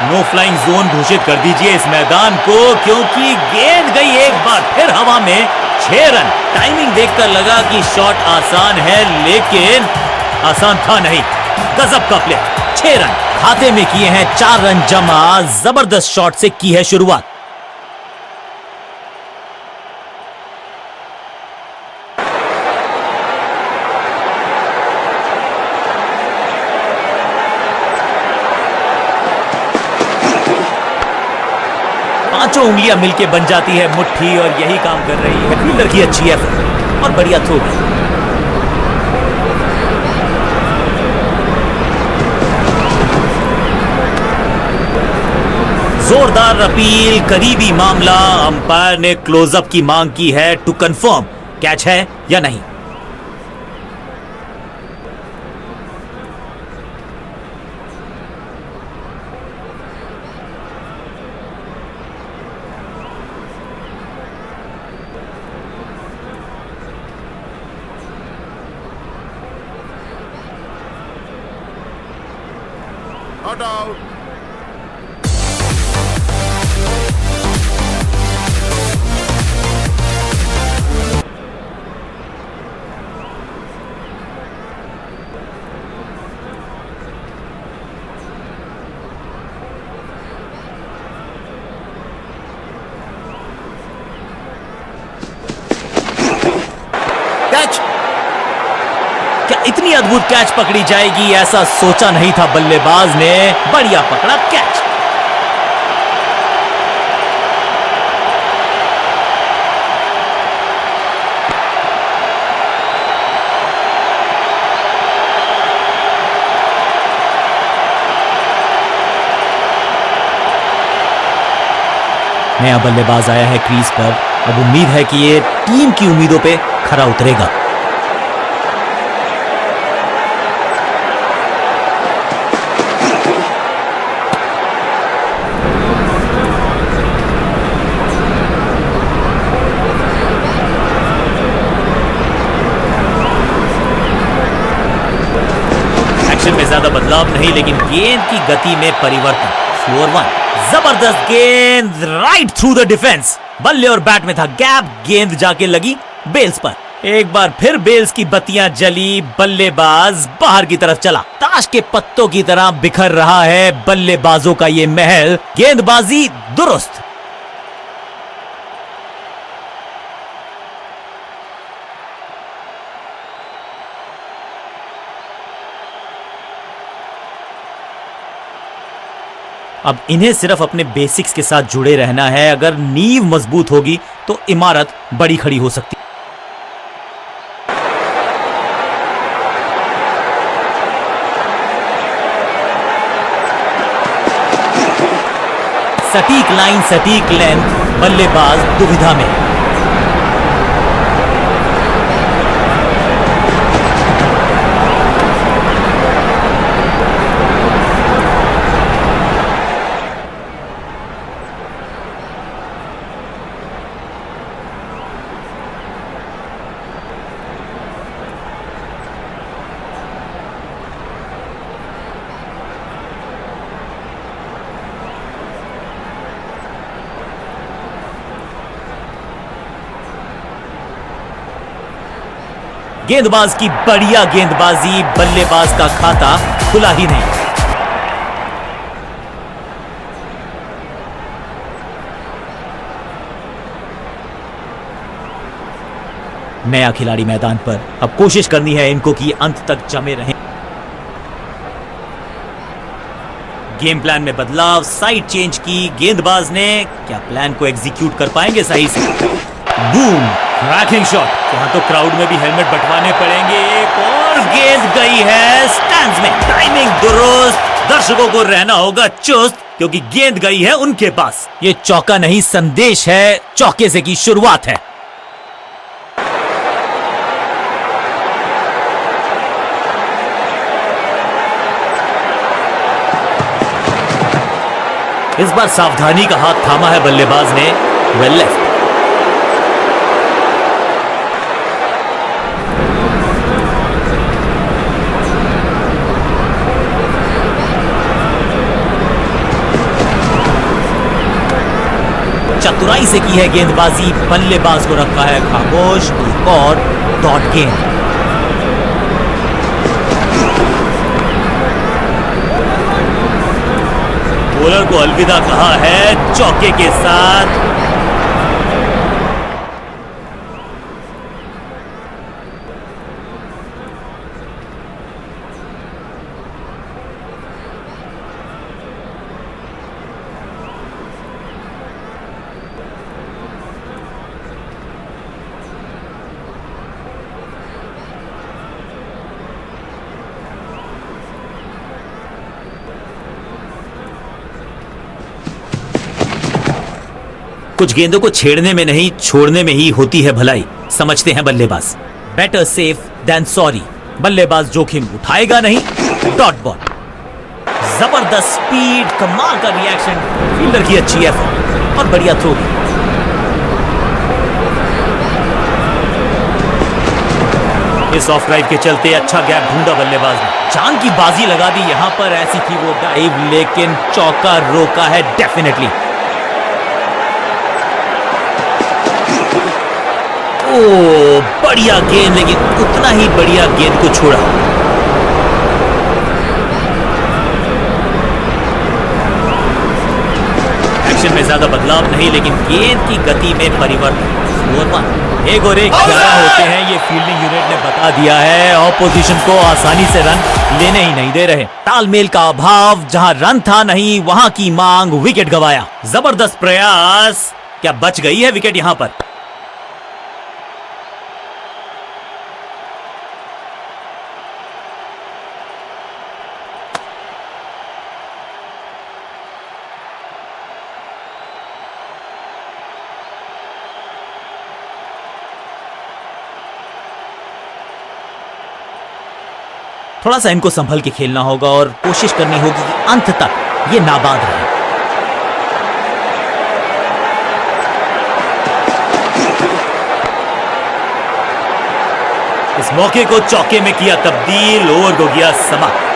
नो फ्लाइंग जोन घोषित कर दीजिए इस मैदान को, क्योंकि गेंद गई एक बार फिर हवा में। 6 रन। टाइमिंग देखकर लगा कि शॉट आसान है लेकिन आसान था नहीं। गजब का प्ले। 6 रन खाते में किए हैं, 4 रन जमा। जबरदस्त शॉट से की है शुरुआत। पांचों उंगलियां मिलके बन जाती है मुट्ठी और यही काम कर रही है। फील्डर की अच्छी एफर्ट और बढ़िया थ्रो। जोरदार अपील, करीबी मामला। अंपायर ने क्लोजअप की मांग की है टू कंफर्म कैच है या नहीं। Not out. Catch. क्या इतनी अद्भुत कैच पकड़ी जाएगी, ऐसा सोचा नहीं था बल्लेबाज ने। बढ़िया पकड़ा कैच। नया बल्लेबाज आया है क्रीज पर। अब उम्मीद है कि ये टीम की उम्मीदों पे खरा उतरेगा। एक्शन में ज्यादा बदलाव नहीं, लेकिन गेंद की गति में परिवर्तन। फ्लोर 1, जबरदस्त गेंद राइट थ्रू द डिफेंस। बल्ले और बैट में था गैप, गेंद जाके लगी बेल्स पर। एक बार फिर बेल्स की बत्तियां जली, बल्लेबाज बाहर की तरफ चला। ताश के पत्तों की तरह बिखर रहा है बल्लेबाजों का ये महल। गेंदबाजी दुरुस्त। अब इन्हें सिर्फ अपने बेसिक्स के साथ जुड़े रहना है। अगर नींव मजबूत होगी तो इमारत बड़ी खड़ी हो सकती है। सटीक लाइन, सटीक लेंथ, बल्लेबाज दुविधा में। गेंदबाज की बढ़िया गेंदबाजी, बल्लेबाज का खाता खुला ही नहीं। नया खिलाड़ी मैदान पर। अब कोशिश करनी है इनको कि अंत तक जमे रहें। गेम प्लान में बदलाव, साइड चेंज की गेंदबाज ने। क्या प्लान को एग्जीक्यूट कर पाएंगे सही से? Boom, cracking shot. यहां तो क्राउड में भी हेलमेट बंटवाने पड़ेंगे। एक और गेंद गई है स्टैंड्स में। टाइमिंग दुरुस्त। दर्शकों को रहना होगा चुस्त, क्योंकि गेंद गई है उनके पास। ये चौका नहीं, संदेश है। चौके से की शुरुआत है। इस बार सावधानी का हाथ थामा है बल्लेबाज ने। Well left. चतुराई से की है गेंदबाजी, बल्लेबाज को रखा है खामोश। एक और डॉट गेंद। बॉलर को अलविदा कहा है चौके के साथ। कुछ गेंदों को छेड़ने में नहीं, छोड़ने में ही होती है भलाई, समझते हैं बल्लेबाज। Better safe than sorry. बल्लेबाज जोखिम उठाएगा नहीं। Dot ball. जबरदस्त स्पीड, कमाल का रिएक्शन, फील्डर की अच्छी एफर्ट और बढ़िया थ्रो भी। इस ऑफ ड्राइव के चलते अच्छा गैप ढूंढा बल्लेबाज ने। जान की बाजी लगा दी यहां पर। ऐसी थी वो डाइव, लेकिन चौका रोका है डेफिनेटली। ओ, बढ़िया गेंद, लेकिन उतना ही बढ़िया गेंद को छोड़ा। एक्शन में ज्यादा बदलाव नहीं, लेकिन गेंद की गति में परिवर्तन। ओवर 1 एक और एक 11 होते हैं, ये फील्डिंग यूनिट ने बता दिया है। ऑपोजिशन को आसानी से रन लेने ही नहीं दे रहे। तालमेल का अभाव, जहां रन था नहीं वहां की मांग, विकेट गवाया। जबरदस्त प्रयास, क्या बच गई है विकेट यहां पर। थोड़ा सा इनको संभल के खेलना होगा और कोशिश करनी होगी कि अंत तक ये नाबाद रहे। इस मौके को चौके में किया तब्दील, ओवर को गया समाप्त।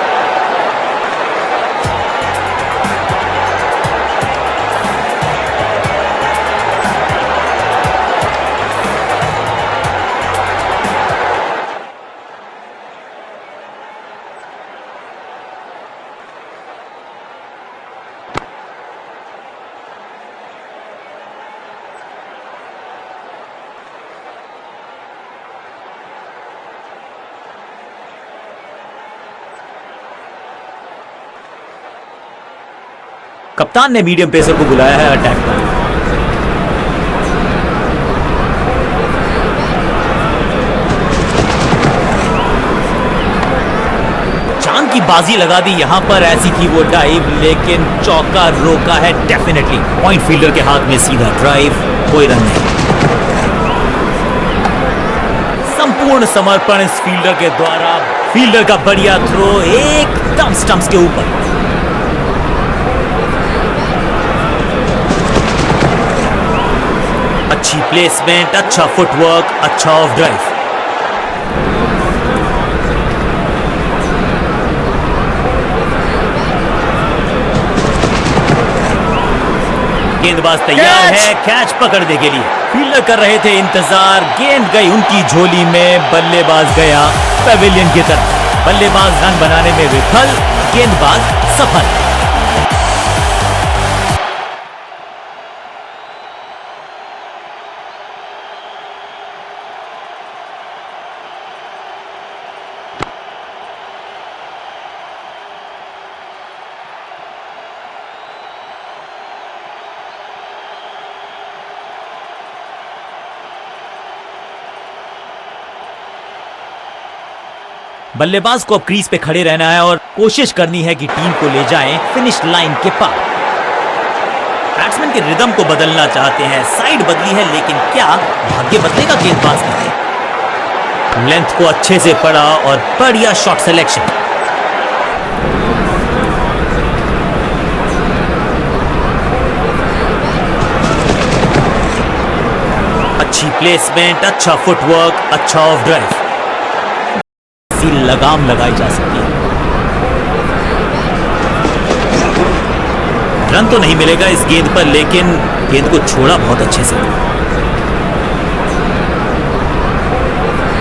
कप्तान ने मीडियम पेसर को बुलाया है अटैक पर। चांद की बाजी लगा दी यहां पर, ऐसी थी वो डाइव, लेकिन चौका रोका है डेफिनेटली। पॉइंट फील्डर के हाथ में सीधा ड्राइव, कोई रन नहीं। संपूर्ण समर्पण इस फील्डर के द्वारा। फील्डर का बढ़िया थ्रो एकदम स्टंप्स के ऊपर। अच्छी प्लेसमेंट, अच्छा फुटवर्क, अच्छा ऑफ ड्राइव। गेंदबाज तैयार है कैच पकड़ने के लिए। फील्डर कर रहे थे इंतजार, गेंद गई उनकी झोली में, बल्लेबाज गया पेविलियन की तरफ। बल्लेबाज रन बनाने में विफल, गेंदबाज सफल। बल्लेबाज को अब क्रीज पे खड़े रहना है और कोशिश करनी है कि टीम को ले जाएं फिनिश लाइन के पार। बैट्समैन के रिदम को बदलना चाहते हैं, साइड बदली है, लेकिन क्या भाग्य बदलेगा गेंदबाज का। लेंथ को अच्छे से पढ़ा और बढ़िया शॉट सिलेक्शन। अच्छी प्लेसमेंट, अच्छा फुटवर्क, अच्छा ऑफ ड्राइव। लगाम लगाई जा सकती है। रन तो नहीं मिलेगा इस गेंद पर, लेकिन गेंद को छोड़ा बहुत अच्छे से।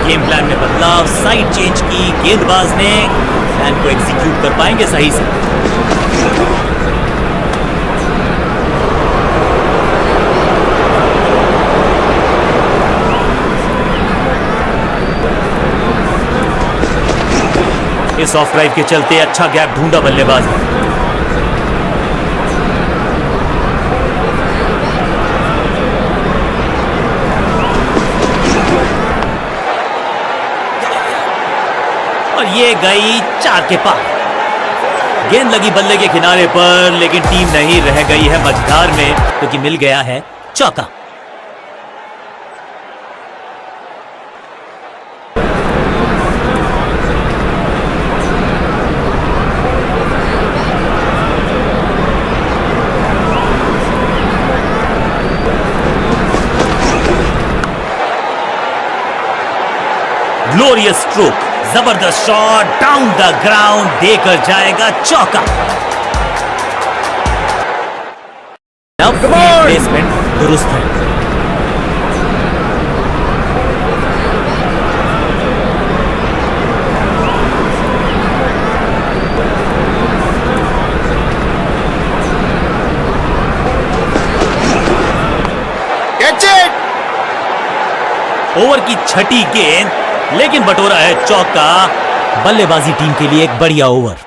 गेम प्लान में बदलाव, साइड चेंज की गेंदबाज ने, प्लान को एग्जीक्यूट कर पाएंगे सही से। इस ऑफ ड्राइव के चलते अच्छा गैप ढूंढा बल्लेबाज ने। और ये गई 4 के पार। गेंद लगी बल्ले के किनारे पर, लेकिन टीम नहीं रह गई है मझधार में, क्योंकि मिल गया है चौका। ग्लोरियस स्ट्रोक, जबरदस्त शॉट, डाउन द ग्राउंड, देकर जाएगा चौका। अब प्लेसमेंट दुरुस्त है। Catch it! ओवर की छठी गेंद, लेकिन बटोरा है चौका। बल्लेबाजी टीम के लिए एक बढ़िया ओवर।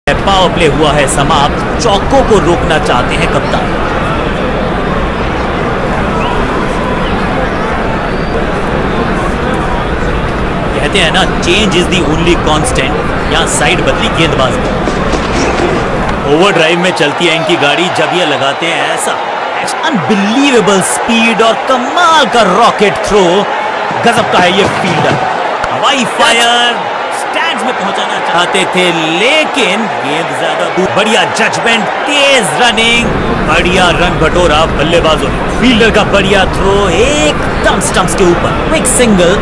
पावर प्ले हुआ है समाप्त। चौकों को रोकना चाहते हैं कप्तान। कहते हैं ना, change is the only constant. यहां साइड बदली गेंदबाज ने। ओवर ड्राइव में चलती है इनकी गाड़ी जब ये लगाते हैं ऐसा। अनबिलीवेबल स्पीड और कमाल का रॉकेट थ्रो। गजब का है ये फील्डर। हवाई फायर स्टैंड्स में पहुंचाना चाहते थे, लेकिन गेंद ज्यादा दूर। बढ़िया जजमेंट, तेज रनिंग, बढ़िया रन बटोरा बल्लेबाजों ने। फील्डर का बढ़िया थ्रो एकदम स्टंप्स के ऊपर। Quick single.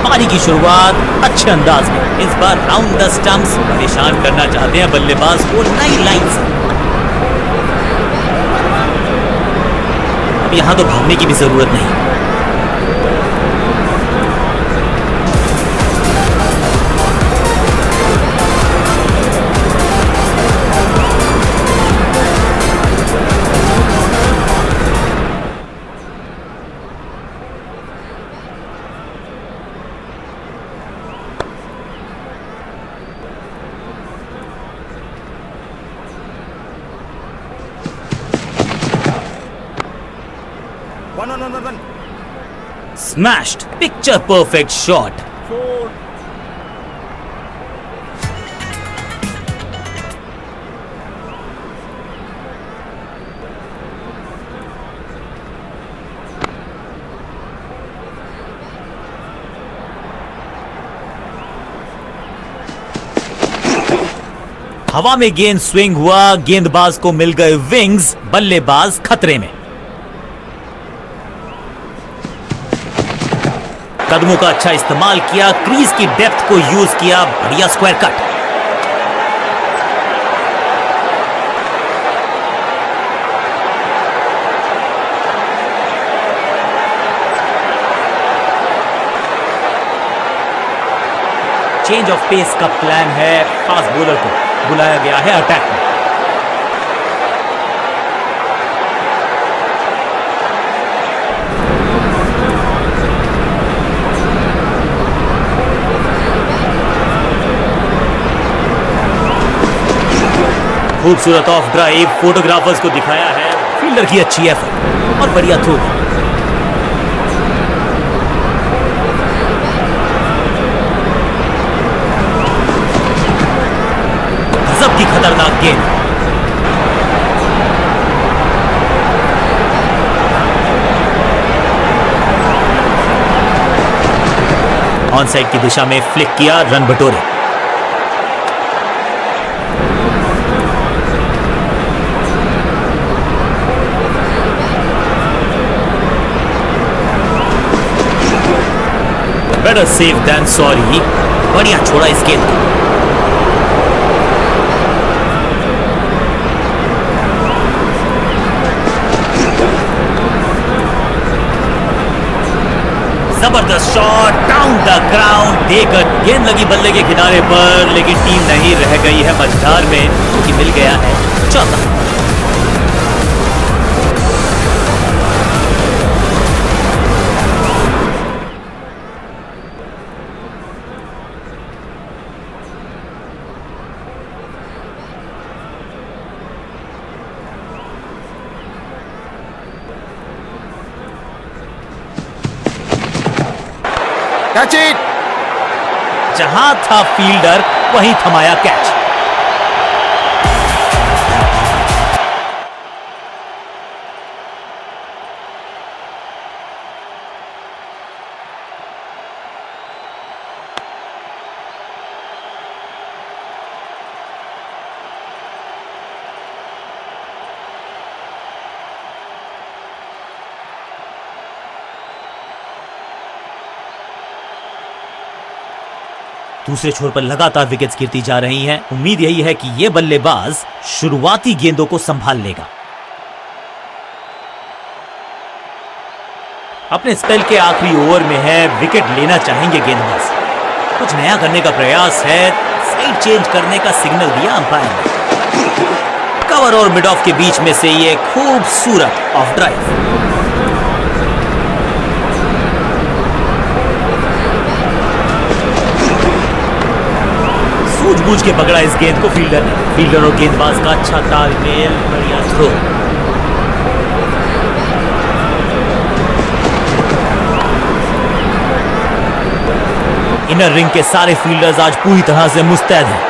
पारी की शुरुआत अच्छे अंदाज में। इस बार राउंड द स्टंप्स। परेशान करना चाहते हैं बल्लेबाज को नई लाइन से। अब यहां तो भागने की भी जरूरत नहीं। One. Smashed. Picture perfect shot. 4. हवा में गेंद स्विंग हुआ, गेंदबाज को मिल गए विंग्स। बल्लेबाज खतरे में। कदमों का अच्छा इस्तेमाल किया, क्रीज की डेप्थ को यूज किया। बढ़िया square cut. Change of pace का प्लान है। फास्ट बॉलर को बुलाया गया है अटैक में। खूबसूरत ऑफ ड्राइव फोटोग्राफर्स को दिखाया है। फील्डर की अच्छी एफर्ट और बढ़िया थ्रो। गजब की खतरनाक गेंद। ऑन साइड की दिशा में फ्लिक किया, रन बटोरे। Better safe than sorry. बढ़िया छोड़ा इस गेंद को। जबरदस्त शॉट डाउन द ग्राउंड देकर गेंद लगी बल्ले के किनारे पर, लेकिन टीम नहीं रह गई है मझधार में, क्योंकि मिल गया है चौका। Catch it. जहां था फील्डर वहीं थमाया कैच। दूसरे छोर पर लगातार विकेट्स गिरती जा रही हैं। उम्मीद यही है कि ये बल्लेबाज शुरुआती गेंदों को संभाल लेगा। अपने स्पेल के आखिरी ओवर में है, विकेट लेना चाहेंगे गेंदबाज। कुछ नया करने का प्रयास है, साइड चेंज करने का सिग्नल दिया अंपायर ने। कवर और मिड ऑफ के बीच में से ये खूबसूरत ऑफ ड्राइव। सूझबूझ के पकड़ा इस गेंद को फील्डर ने। फील्डर और गेंदबाज का अच्छा तालमेल, बढ़िया थ्रो। इनर रिंग के सारे फील्डर्स आज पूरी तरह से मुस्तैद हैं।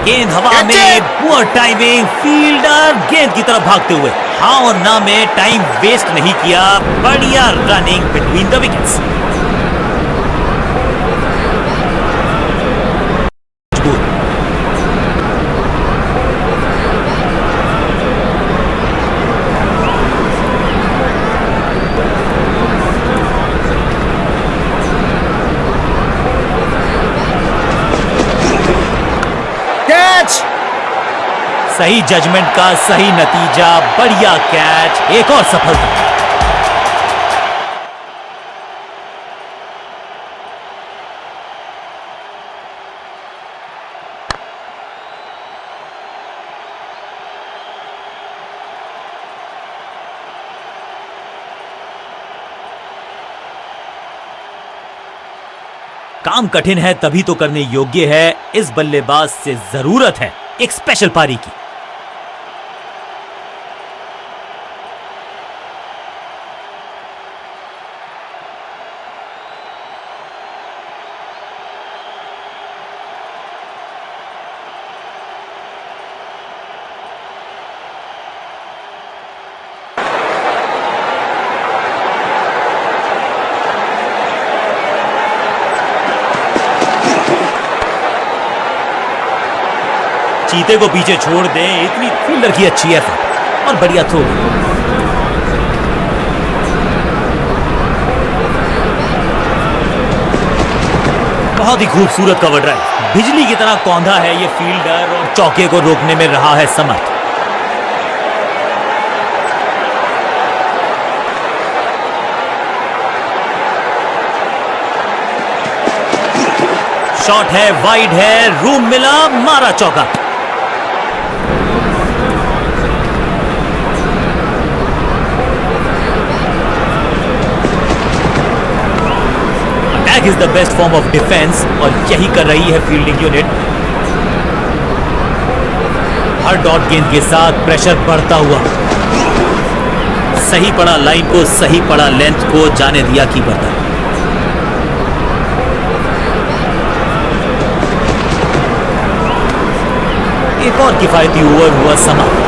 गेंद हवा में, पुअर टाइमिंग, फील्डर गेंद की तरफ भागते हुए हाँ और ना में टाइम वेस्ट नहीं किया। बढ़िया रनिंग बिटवीन द विकेट्स। सही जजमेंट का सही नतीजा, बढ़िया कैच, एक और सफलता। काम कठिन है तभी तो करने योग्य है। इस बल्लेबाज से जरूरत है एक स्पेशल पारी की। चीते को पीछे छोड़ दे, इतनी फील्डर की अच्छी एफर्ट और बढ़िया थ्रो। बहुत ही खूबसूरत कवर ड्राइव। बिजली की तरह कौंधा है ये फील्डर और चौके को रोकने में रहा है समर्थ। शॉट है, वाइड है, रूम मिला, मारा चौका। Attack is the best form of defence और यही कर रही है फील्डिंग यूनिट। हर डॉट गेंद के साथ प्रेशर बढ़ता हुआ। सही पड़ा लाइन को, सही पड़ा लेंथ को, जाने दिया कीपर तक। एक और किफायती ओवर हुआ समाप्त।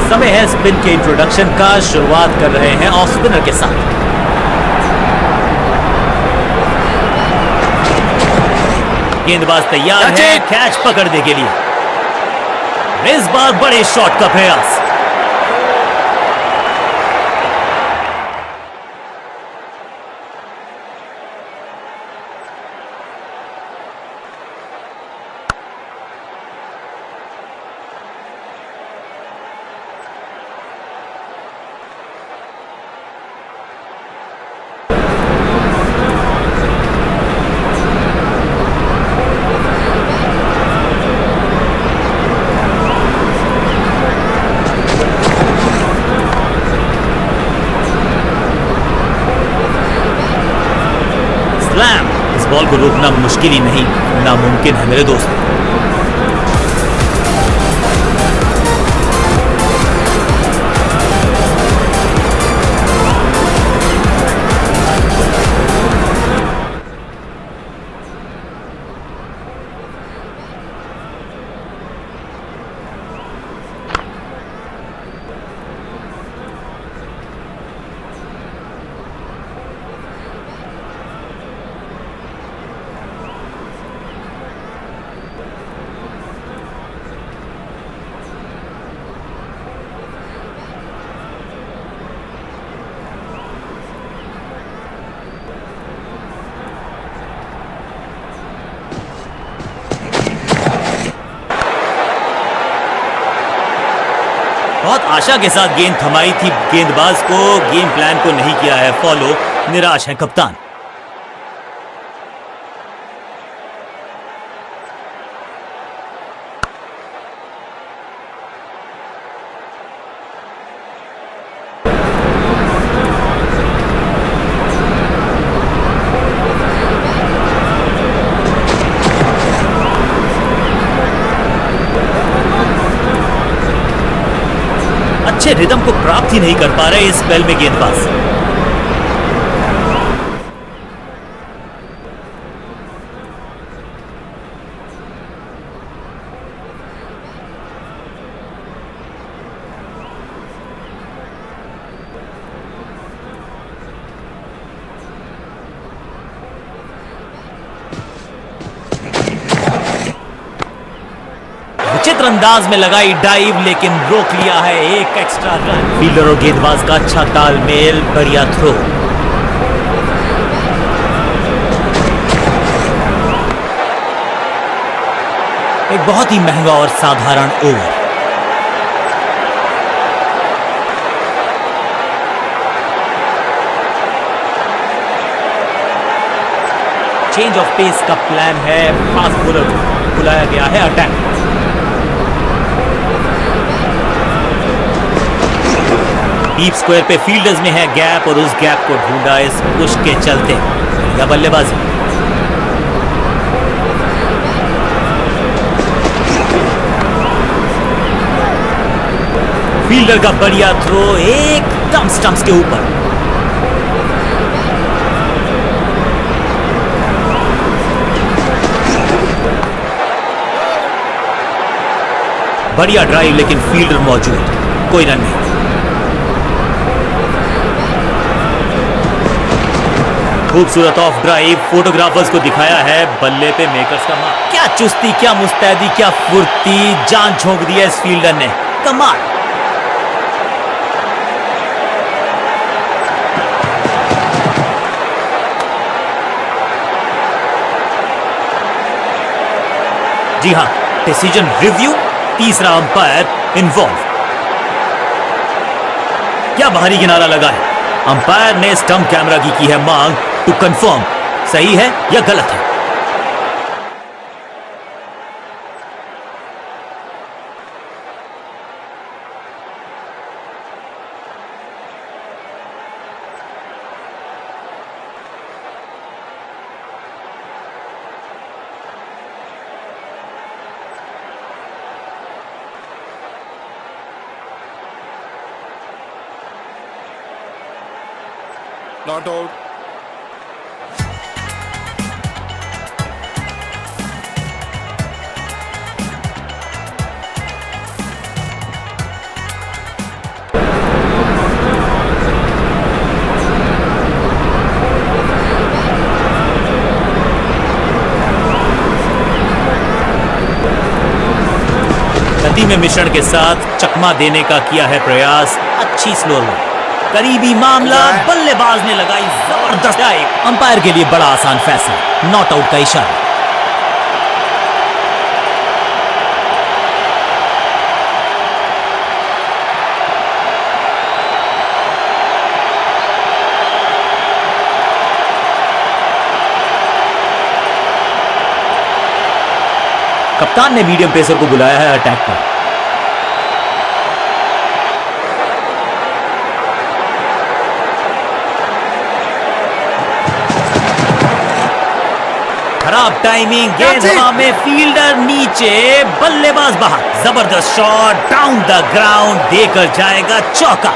समय है स्पिन के इंट्रोडक्शन का। शुरुआत कर रहे हैं ऑफ स्पिनर के साथ। गेंदबाज तैयार है कैच पकड़ने के लिए। इस बार बड़े शॉट का प्रयास। इस बॉल को रोकना मुश्किल ही नहीं, नामुमकिन है मेरे दोस्त। बहुत आशा के साथ गेंद थमाई थी गेंदबाज को, गेम प्लान को नहीं किया है फॉलो, निराश है कप्तान। अच्छे रिदम को प्राप्त ही नहीं कर पा रहे इस स्पेल में गेंदबाज। विचित्र अंदाज में लगाई डाइव, लेकिन रोक लिया है एक एक्स्ट्रा रन। फील्डर और गेंदबाज का अच्छा तालमेल, बढ़िया थ्रो। एक बहुत ही महंगा और साधारण ओवर। चेंज ऑफ पेस का प्लान है, फास्ट बॉलर को बुलाया गया है अटैक। डीप स्क्वायर पे फील्डर्स में है गैप और उस गैप को ढूंढा इस पुश के चलते। या बल्लेबाजी। फील्डर का बढ़िया थ्रो एकदम स्टंप्स के ऊपर। बढ़िया ड्राइव, लेकिन फील्डर मौजूद, कोई रन नहीं। खूबसूरत ऑफ ड्राइव, फोटोग्राफर्स को दिखाया है बल्ले पे मेकर्स का मार्क। क्या चुस्ती, क्या मुस्तैदी, क्या फुर्ती, जान झोंक दी है इस फील्डर ने, कमाल। जी हां, डिसीजन रिव्यू, तीसरा अंपायर इन्वॉल्व। क्या बाहरी किनारा लगा है, अंपायर ने स्टंप कैमरा की है मांग टू कंफर्म सही है या गलत है। Not out. गति में मिश्रण के साथ चकमा देने का किया है प्रयास, अच्छी स्लो रन, करीबी मामला, बल्लेबाज ने लगाई जबरदस्त डाइव। अंपायर के लिए बड़ा आसान फैसला, नॉट आउट का इशारा। कप्तान ने मीडियम पेसर को बुलाया है अटैक पर। खराब टाइमिंग, गेंद हवा में, फील्डर नीचे, बल्लेबाज बाहर। जबरदस्त शॉट डाउन द ग्राउंड, देकर जाएगा चौका।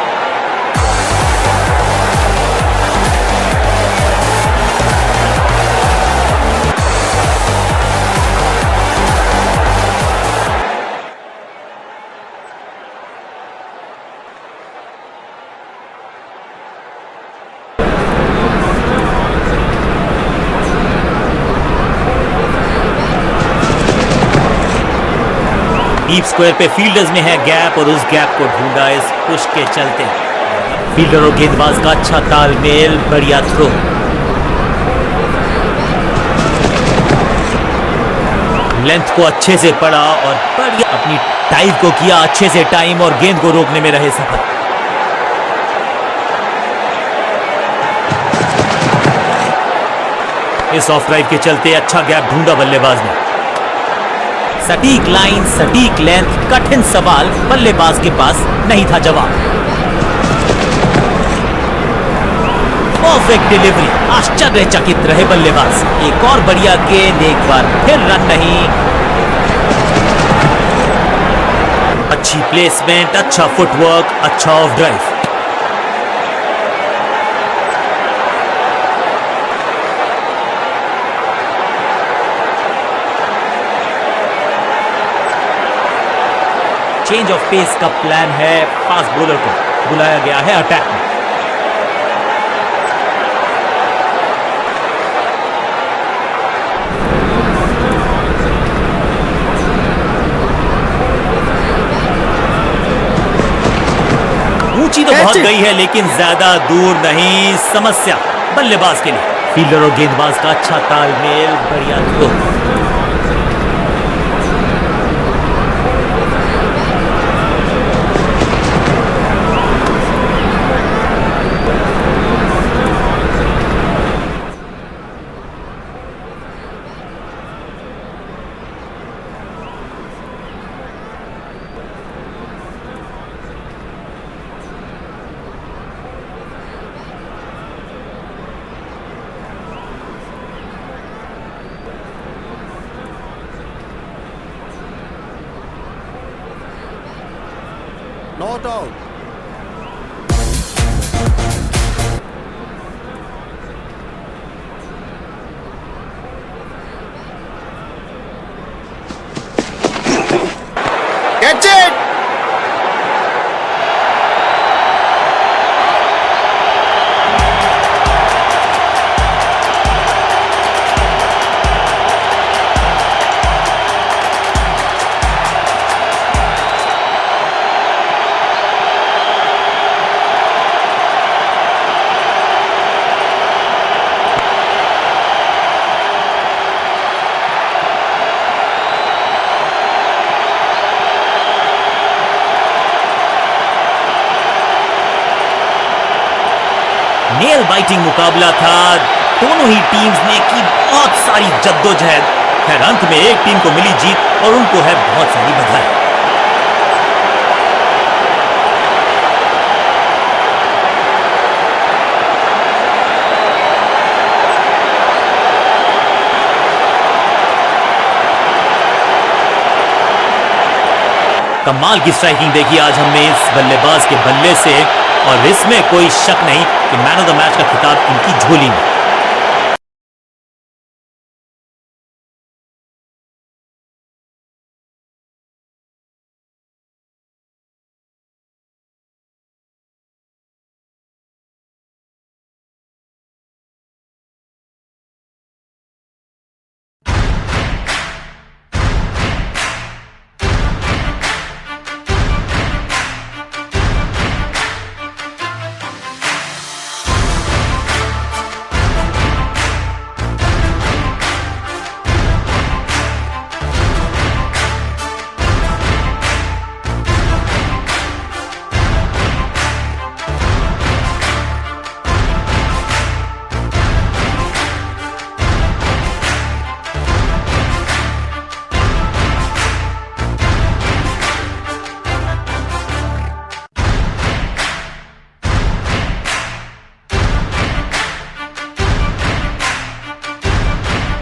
डीप स्क्वायर पे फील्डर्स में है गैप और उस गैप को ढूंढा इस पुश के चलते। फील्डर और गेंदबाज का अच्छा तालमेल, बढ़िया थ्रो। लेंथ को अच्छे से पढ़ा और बढ़िया अपनी टाइप को किया अच्छे से टाइम और गेंद को रोकने में रहे सफल। इस ऑफ ड्राइव के चलते अच्छा गैप ढूंढा बल्लेबाज ने। सटीक लाइन, सटीक लेंथ, कठिन सवाल, बल्लेबाज के पास नहीं था जवाब। परफेक्ट डिलीवरी, आश्चर्यचकित रहे बल्लेबाज। एक और बढ़िया गेंद, एक बार फिर रन नहीं। अच्छी प्लेसमेंट, अच्छा फुटवर्क, अच्छा off drive. Change of pace का प्लान है, फास्ट बॉलर को बुलाया गया है अटैक में। ऊंची तो बहुत गई है लेकिन ज्यादा दूर नहीं। समस्या बल्लेबाज के लिए। फील्डर और गेंदबाज का अच्छा तालमेल, बढ़िया throw. Not out. Catch it! Nail biting मुकाबला था। दोनों ही टीम्स ने की बहुत सारी जद्दोजहद। खैर अंत में एक टीम को मिली जीत और उनको है बहुत सारी बधाई। कमाल की स्ट्राइकिंग देखी आज हमने इस बल्लेबाज के बल्ले से और इसमें कोई शक नहीं कि मैन ऑफ द मैच का खिताब इनकी झोली में।